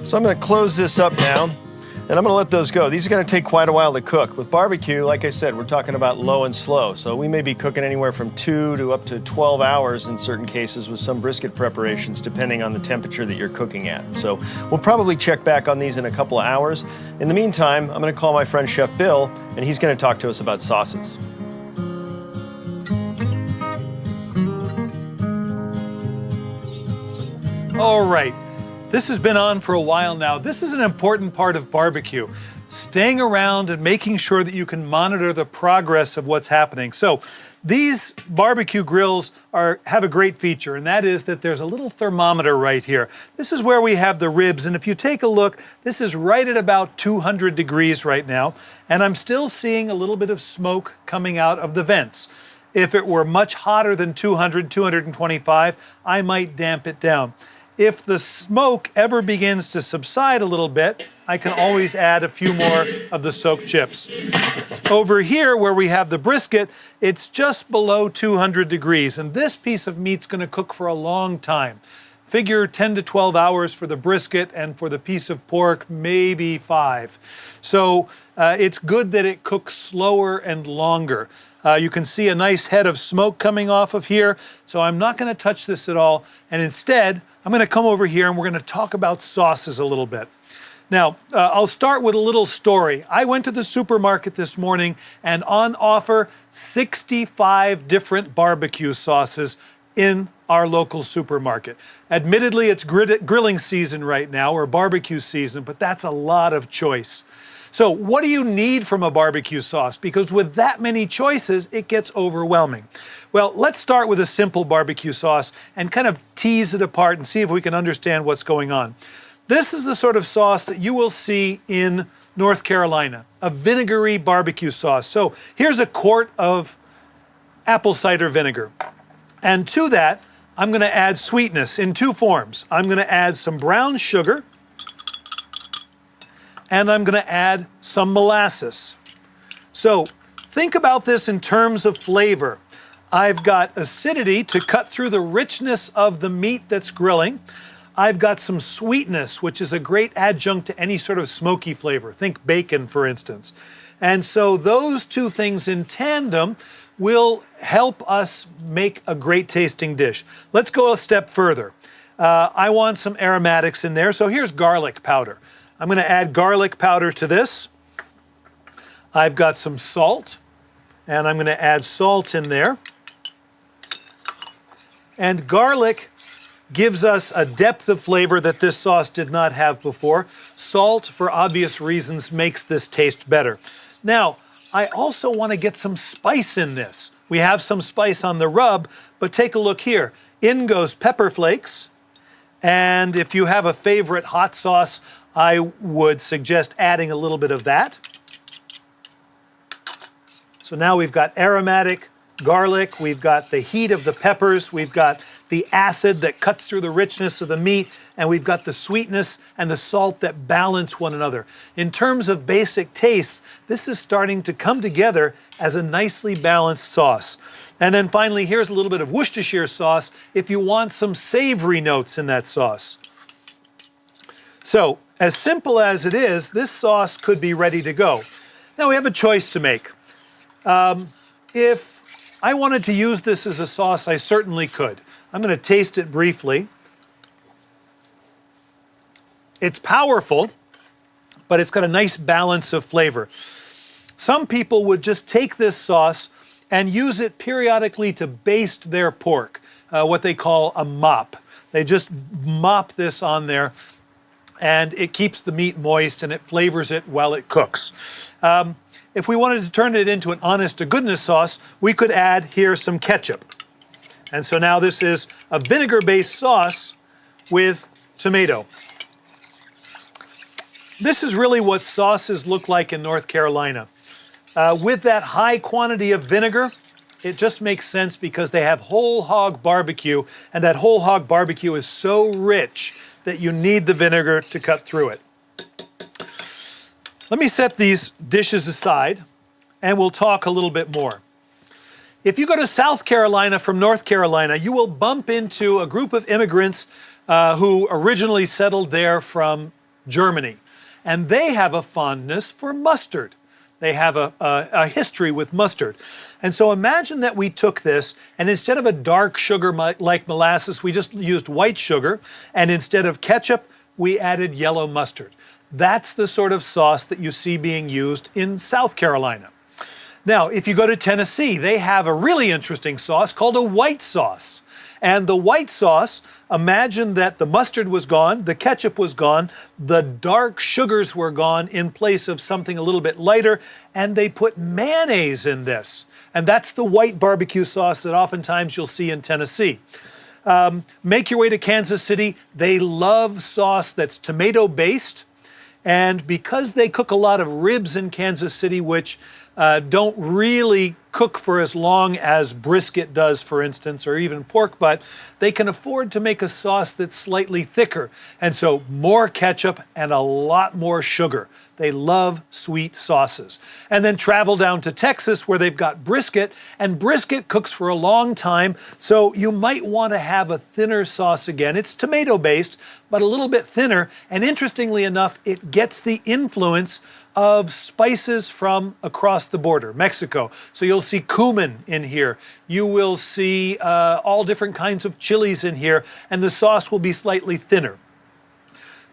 So I'm going to close this up now, and I'm going to let those go. These are going to take quite a while to cook. With barbecue, like I said, we're talking about low and slow. So we may be cooking anywhere from 2 to up to 12 hours in certain cases with some brisket preparations, depending on the temperature that you're cooking at. So we'll probably check back on these in a couple of hours. In the meantime, I'm going to call my friend Chef Bill, and he's going to talk to us about sauces. All right. This has been on for a while now. This is an important part of barbecue, staying around and making sure that you can monitor the progress of what's happening. So these barbecue grills have a great feature, and that is that there's a little thermometer right here. This is where we have the ribs, and if you take a look, this is right at about 200 degrees right now, and I'm still seeing a little bit of smoke coming out of the vents. If it were much hotter than 200, 225, I might damp it down. If the smoke ever begins to subside a little bit, I can always add a few more of the soaked chips. Over here, where we have the brisket, it's just below 200 degrees, and this piece of meat's going to cook for a long time. Figure 10 to 12 hours for the brisket, and for the piece of pork, maybe 5. So it's good that it cooks slower and longer. You can see a nice head of smoke coming off of here, so I'm not going to touch this at all, and instead, I'm going to come over here and we're going to talk about sauces a little bit. Now, I'll start with a little story. I went to the supermarket this morning and on offer 65 different barbecue sauces in our local supermarket. Admittedly, it's grilling season right now, or barbecue season, but that's a lot of choice. So what do you need from a barbecue sauce? Because with that many choices, it gets overwhelming. Well, let's start with a simple barbecue sauce and kind of tease it apart and see if we can understand what's going on. This is the sort of sauce that you will see in North Carolina, a vinegary barbecue sauce. So here's a quart of apple cider vinegar. And to that, I'm going to add sweetness in 2 forms. I'm going to add some brown sugar, and I'm going to add some molasses. So think about this in terms of flavor. I've got acidity to cut through the richness of the meat that's grilling. I've got some sweetness, which is a great adjunct to any sort of smoky flavor. Think bacon, for instance. And so those 2 things in tandem will help us make a great tasting dish. Let's go a step further. I want some aromatics in there, so here's garlic powder. I'm going to add garlic powder to this. I've got some salt, and I'm going to add salt in there. And garlic gives us a depth of flavor that this sauce did not have before. Salt, for obvious reasons, makes this taste better. Now, I also want to get some spice in this. We have some spice on the rub, but take a look here. In goes pepper flakes, and if you have a favorite hot sauce, I would suggest adding a little bit of that. So now we've got aromatic, garlic, we've got the heat of the peppers, we've got the acid that cuts through the richness of the meat, and we've got the sweetness and the salt that balance one another. In terms of basic tastes, this is starting to come together as a nicely balanced sauce. And then finally, here's a little bit of Worcestershire sauce if you want some savory notes in that sauce. So, as simple as it is, this sauce could be ready to go. Now we have a choice to make. If I wanted to use this as a sauce, I certainly could. I'm going to taste it briefly. It's powerful, but it's got a nice balance of flavor. Some people would just take this sauce and use it periodically to baste their pork, what they call a mop. They just mop this on there, and it keeps the meat moist and it flavors it while it cooks. If we wanted to turn it into an honest-to-goodness sauce, we could add here some ketchup. And so now this is a vinegar-based sauce with tomato. This is really what sauces look like in North Carolina. With that high quantity of vinegar, it just makes sense because they have whole hog barbecue, and that whole hog barbecue is so rich that you need the vinegar to cut through it. Let me set these dishes aside, and we'll talk a little bit more. If you go to South Carolina from North Carolina, you will bump into a group of immigrants who originally settled there from Germany. And they have a fondness for mustard. They have a history with mustard. And so imagine that we took this, and instead of a dark sugar like molasses, we just used white sugar, and instead of ketchup, we added yellow mustard. That's the sort of sauce that you see being used in South Carolina. Now, if you go to Tennessee, they have a really interesting sauce called a white sauce. And the white sauce, imagine that the mustard was gone, the ketchup was gone, the dark sugars were gone in place of something a little bit lighter, and they put mayonnaise in this. And that's the white barbecue sauce that oftentimes you'll see in Tennessee. Make your way to Kansas City. They love sauce that's tomato-based. And because they cook a lot of ribs in Kansas City, which don't really cook for as long as brisket does, for instance, or even pork butt, they can afford to make a sauce that's slightly thicker. And so more ketchup and a lot more sugar. They love sweet sauces. And then travel down to Texas where they've got brisket, and brisket cooks for a long time, so you might want to have a thinner sauce again. It's tomato-based, but a little bit thinner, and interestingly enough, it gets the influence of spices from across the border, Mexico. So you'll see cumin in here. You will see all different kinds of chilies in here, and the sauce will be slightly thinner.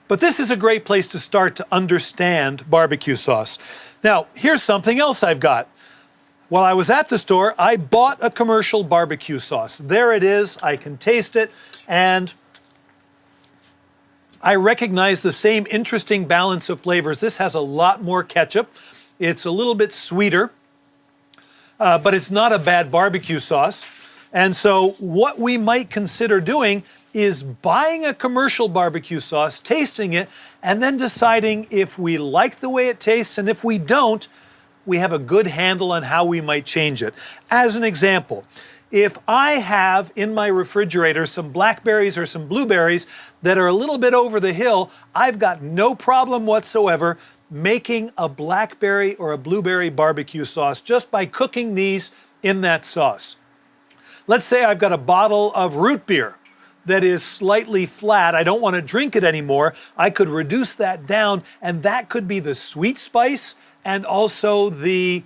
But this is a great place to start to understand barbecue sauce. Now, here's something else I've got. While I was at the store, I bought a commercial barbecue sauce. There it is. I can taste it, and I recognize the same interesting balance of flavors. This has a lot more ketchup. It's a little bit sweeter, but it's not a bad barbecue sauce. And so what we might consider doing is buying a commercial barbecue sauce, tasting it, and then deciding if we like the way it tastes, and if we don't, we have a good handle on how we might change it. As an example, if I have in my refrigerator some blackberries or some blueberries that are a little bit over the hill, I've got no problem whatsoever making a blackberry or a blueberry barbecue sauce just by cooking these in that sauce. Let's say I've got a bottle of root beer that is slightly flat. I don't want to drink it anymore. I could reduce that down, and that could be the sweet spice and also the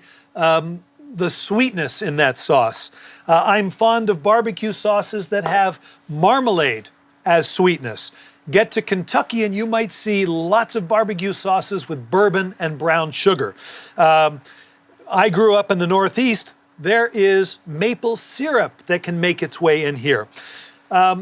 sweetness in that sauce. I'm fond of barbecue sauces that have marmalade as sweetness. Get to Kentucky and you might see lots of barbecue sauces with bourbon and brown sugar. I grew up in the Northeast. There is maple syrup that can make its way in here.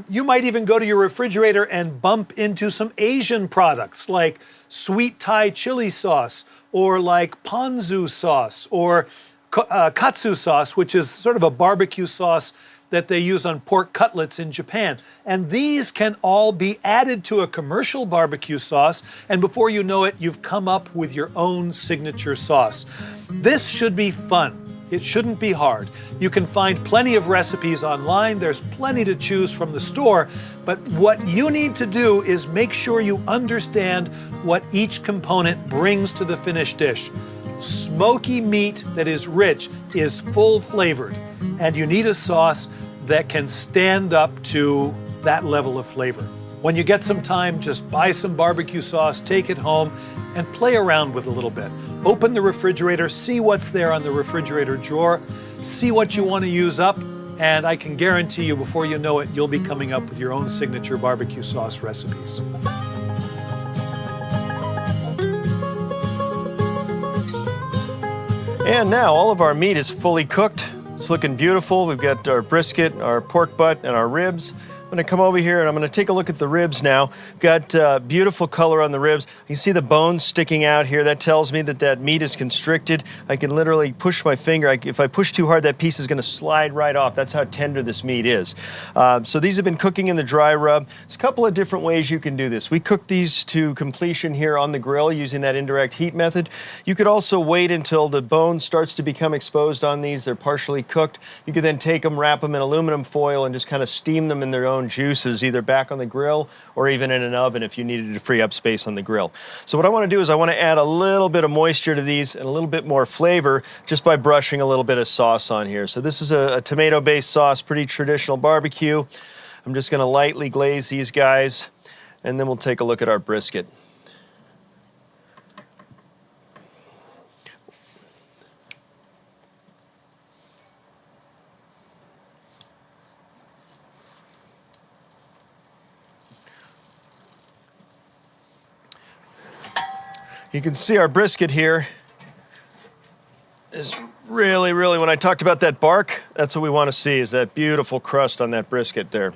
You might even go to your refrigerator and bump into some Asian products like sweet Thai chili sauce, or like ponzu sauce, or katsu sauce, which is sort of a barbecue sauce that they use on pork cutlets in Japan. And these can all be added to a commercial barbecue sauce, and before you know it, you've come up with your own signature sauce. This should be fun. It shouldn't be hard. You can find plenty of recipes online. There's plenty to choose from the store. But what you need to do is make sure you understand what each component brings to the finished dish. Smoky meat that is rich is full flavored, and you need a sauce that can stand up to that level of flavor. When you get some time, just buy some barbecue sauce, take it home, and play around with a little bit. Open the refrigerator, see what's there on the refrigerator drawer, see what you want to use up, and I can guarantee you before you know it, you'll be coming up with your own signature barbecue sauce recipes. And now all of our meat is fully cooked. It's looking beautiful. We've got our brisket, our pork butt, and our ribs. I'm gonna come over here and I'm gonna take a look at the ribs now. Got beautiful color on the ribs. You see the bones sticking out here. That tells me that that meat is constricted. I can literally push my finger. If I push too hard, that piece is gonna slide right off. That's how tender this meat is. So these have been cooking in the dry rub. There's a couple of different ways you can do this. We cook these to completion here on the grill using that indirect heat method. You could also wait until the bone starts to become exposed on these. They're partially cooked. You could then take them, wrap them in aluminum foil, and just kind of steam them in their own juices, either back on the grill or even in an oven if you needed to free up space on the grill. So what I want to do is I want to add a little bit of moisture to these and a little bit more flavor just by brushing a little bit of sauce on here. So this is a tomato-based sauce, pretty traditional barbecue. I'm just going to lightly glaze these guys, and then we'll take a look at our brisket. You can see our brisket here is really, when I talked about that bark, that's what we want to see, is that beautiful crust on that brisket there.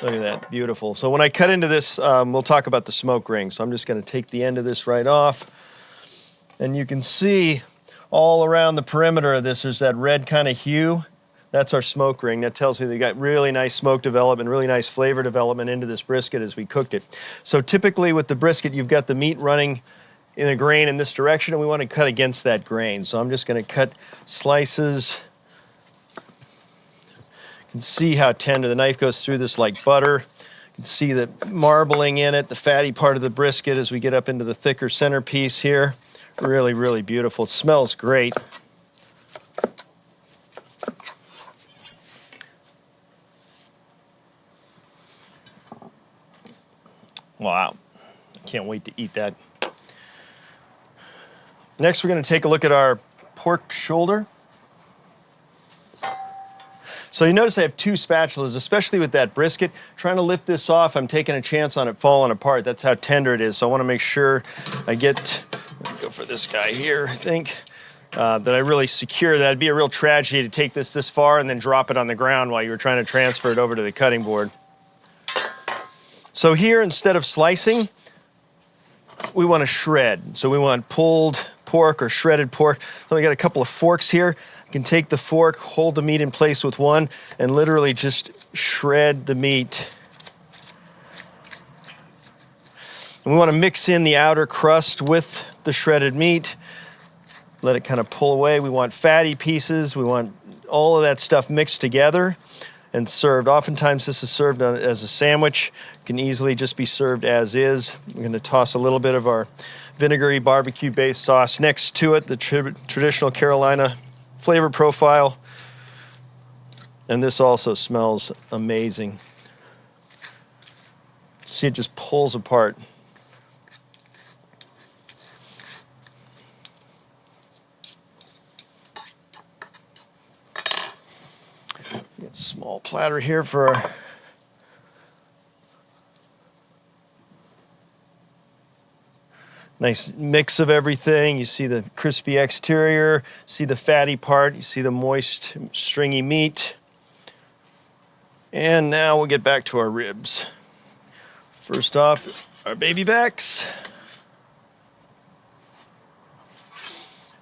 Look at that, beautiful. So when I cut into this, we'll talk about the smoke ring. So I'm just going to take the end of this right off. And you can see all around the perimeter of this, there's that red kind of hue. That's our smoke ring. That tells me they got really nice smoke development, really nice flavor development into this brisket as we cooked it. So typically with the brisket, you've got the meat running in a grain in this direction, and we want to cut against that grain. So I'm just going to cut slices. You can see how tender. The knife goes through this like butter. You can see the marbling in it, the fatty part of the brisket as we get up into the thicker centerpiece here. Really beautiful. It smells great. Wow, can't wait to eat that. Next, we're going to take a look at our pork shoulder. So you notice I have two spatulas, especially with that brisket. Trying to lift this off, I'm taking a chance on it falling apart. That's how tender it is. So I want to make sure I get, let me go for this guy here, I think, that I really secure that. It'd be a real tragedy to take this far and then drop it on the ground while you were trying to transfer it over to the cutting board. So here, instead of slicing, we want to shred. So we want pulled pork or shredded pork. So we got a couple of forks here. You can take the fork, hold the meat in place with one, and literally just shred the meat. And we want to mix in the outer crust with the shredded meat. Let it kind of pull away. We want fatty pieces. We want all of that stuff mixed together and served. Oftentimes this is served as a sandwich. It can easily just be served as is. We're going to toss a little bit of our vinegary barbecue-based sauce next to it, the traditional Carolina flavor profile. And this also smells amazing. See, it just pulls apart. Get a small platter here for our nice mix of everything. You see the crispy exterior, see the fatty part, you see the moist, stringy meat. And now we'll get back to our ribs. First off, our baby backs.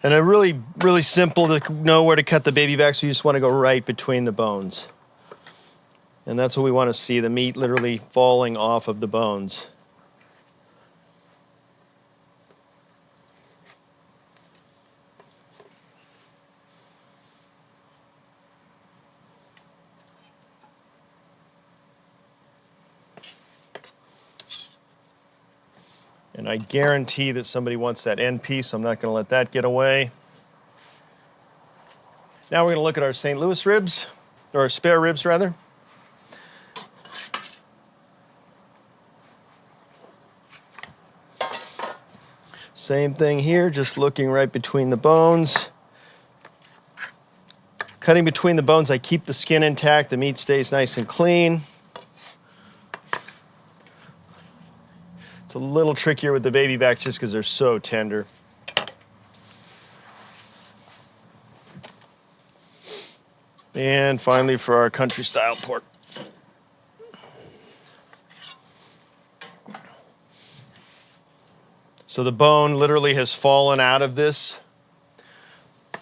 And it's really simple to know where to cut the baby backs. So you just want to go right between the bones. And that's what we want to see, the meat literally falling off of the bones. And I guarantee that somebody wants that end piece, so I'm not going to let that get away. Now we're going to look at our St. Louis ribs, or our spare ribs rather. Same thing here, just looking right between the bones. Cutting between the bones, I keep the skin intact, the meat stays nice and clean. It's a little trickier with the baby backs just because they're so tender. And finally for our country style pork. So the bone literally has fallen out of this.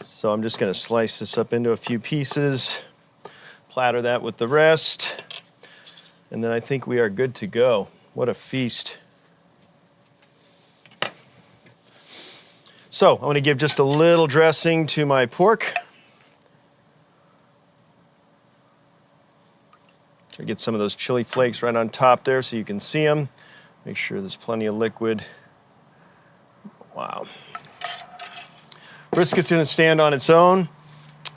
So I'm just going to slice this up into a few pieces, platter that with the rest, and then I think we are good to go. What a feast. So I'm going to give just a little dressing to my pork. Try to get some of those chili flakes right on top there so you can see them. Make sure there's plenty of liquid. Wow. Brisket's going to stand on its own,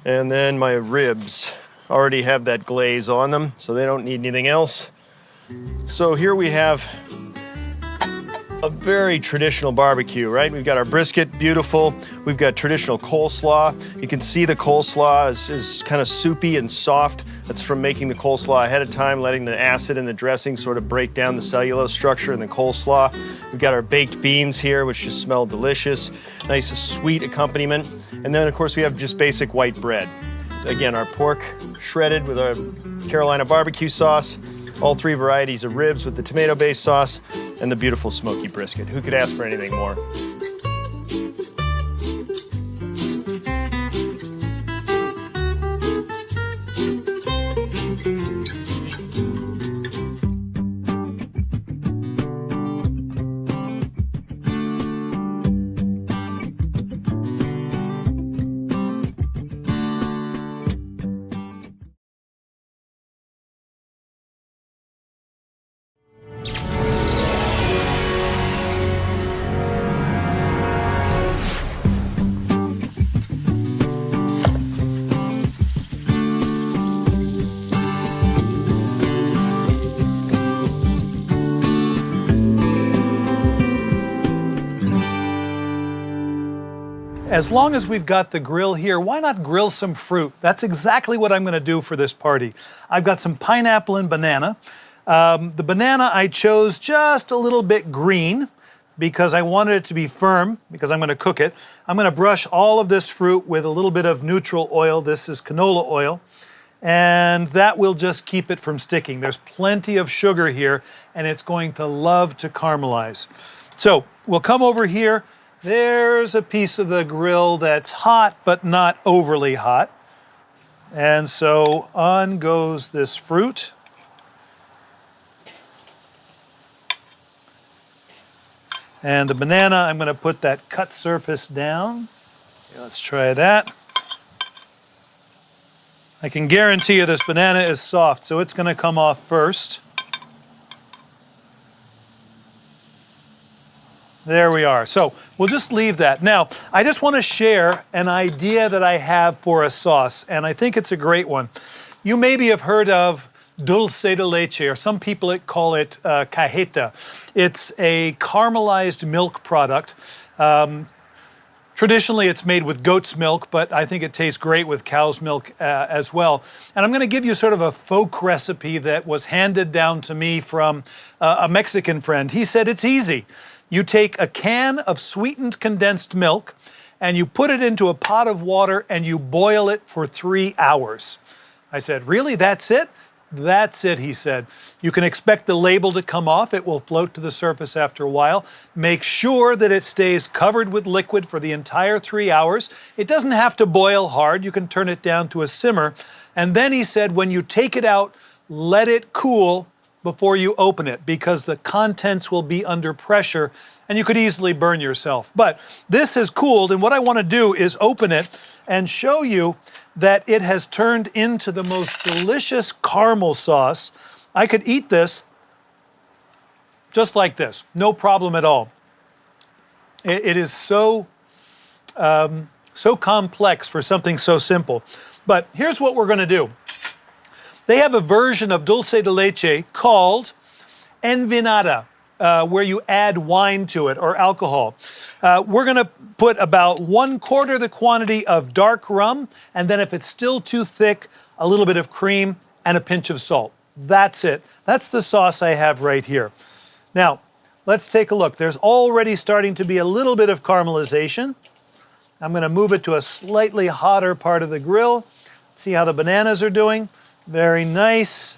and then my ribs already have that glaze on them, so they don't need anything else. So here we have a very traditional barbecue, right? We've got our brisket, beautiful. We've got traditional coleslaw. You can see the coleslaw is kind of soupy and soft. That's from making the coleslaw ahead of time, letting the acid in the dressing sort of break down the cellulose structure in the coleslaw. We've got our baked beans here, which just smell delicious. Nice sweet accompaniment. And then of course we have just basic white bread. Again, our pork shredded with our Carolina barbecue sauce, all three varieties of ribs with the tomato-based sauce, and the beautiful smoky brisket. Who could ask for anything more? As long as we've got the grill here, why not grill some fruit? That's exactly what I'm going to do for this party. I've got some pineapple and banana. The banana I chose just a little bit green because I wanted it to be firm because I'm going to cook it. I'm going to brush all of this fruit with a little bit of neutral oil. This is canola oil. And that will just keep it from sticking. There's plenty of sugar here, and it's going to love to caramelize. So we'll come over here. There's a piece of the grill that's hot, but not overly hot. And so on goes this fruit. And the banana, I'm going to put that cut surface down. Okay, let's try that. I can guarantee you this banana is soft, so it's going to come off first. There we are. So we'll just leave that. Now, I just want to share an idea that I have for a sauce, and I think it's a great one. You maybe have heard of dulce de leche, or some people call it cajeta. It's a caramelized milk product. Traditionally, it's made with goat's milk, but I think it tastes great with cow's milk as well. And I'm going to give you sort of a folk recipe that was handed down to me from a Mexican friend. He said it's easy. You take a can of sweetened condensed milk and you put it into a pot of water and you boil it for 3 hours. I said, really, that's it? That's it, he said. You can expect the label to come off. It will float to the surface after a while. Make sure that it stays covered with liquid for the entire 3 hours. It doesn't have to boil hard. You can turn it down to a simmer. And then he said, when you take it out, let it cool before you open it, because the contents will be under pressure and you could easily burn yourself. But this has cooled, and what I want to do is open it and show you that it has turned into the most delicious caramel sauce. I could eat this just like this, no problem at all. It is so complex for something so simple. But here's what we're going to do. They have a version of dulce de leche called envinada, where you add wine to it or alcohol. We're going to put about 1/4 the quantity of dark rum, and then if it's still too thick, a little bit of cream and a pinch of salt. That's it. That's the sauce I have right here. Now, let's take a look. There's already starting to be a little bit of caramelization. I'm going to move it to a slightly hotter part of the grill. See how the bananas are doing. Very nice.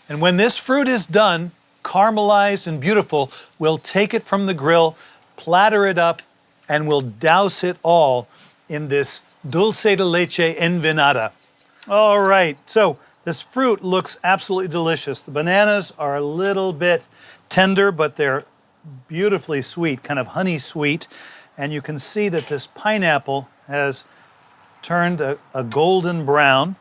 And when this fruit is done, caramelized and beautiful, we'll take it from the grill, platter it up, and we'll douse it all in this dulce de leche envinada. All right, so this fruit looks absolutely delicious. The bananas are a little bit tender, but they're beautifully sweet, kind of honey sweet. And you can see that this pineapple has turned a golden brown.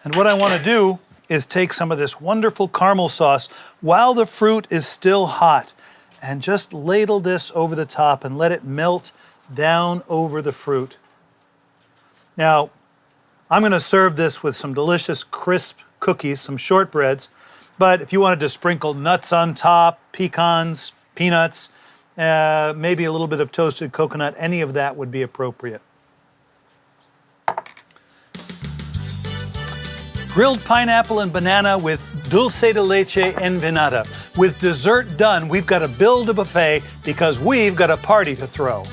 And what I want to do is take some of this wonderful caramel sauce while the fruit is still hot and just ladle this over the top and let it melt down over the fruit. Now, I'm going to serve this with some delicious crisp cookies, some shortbreads, but if you wanted to sprinkle nuts on top, pecans, peanuts, maybe a little bit of toasted coconut, any of that would be appropriate. Grilled pineapple and banana with dulce de leche envinada. With dessert done, we've got to build a buffet because we've got a party to throw.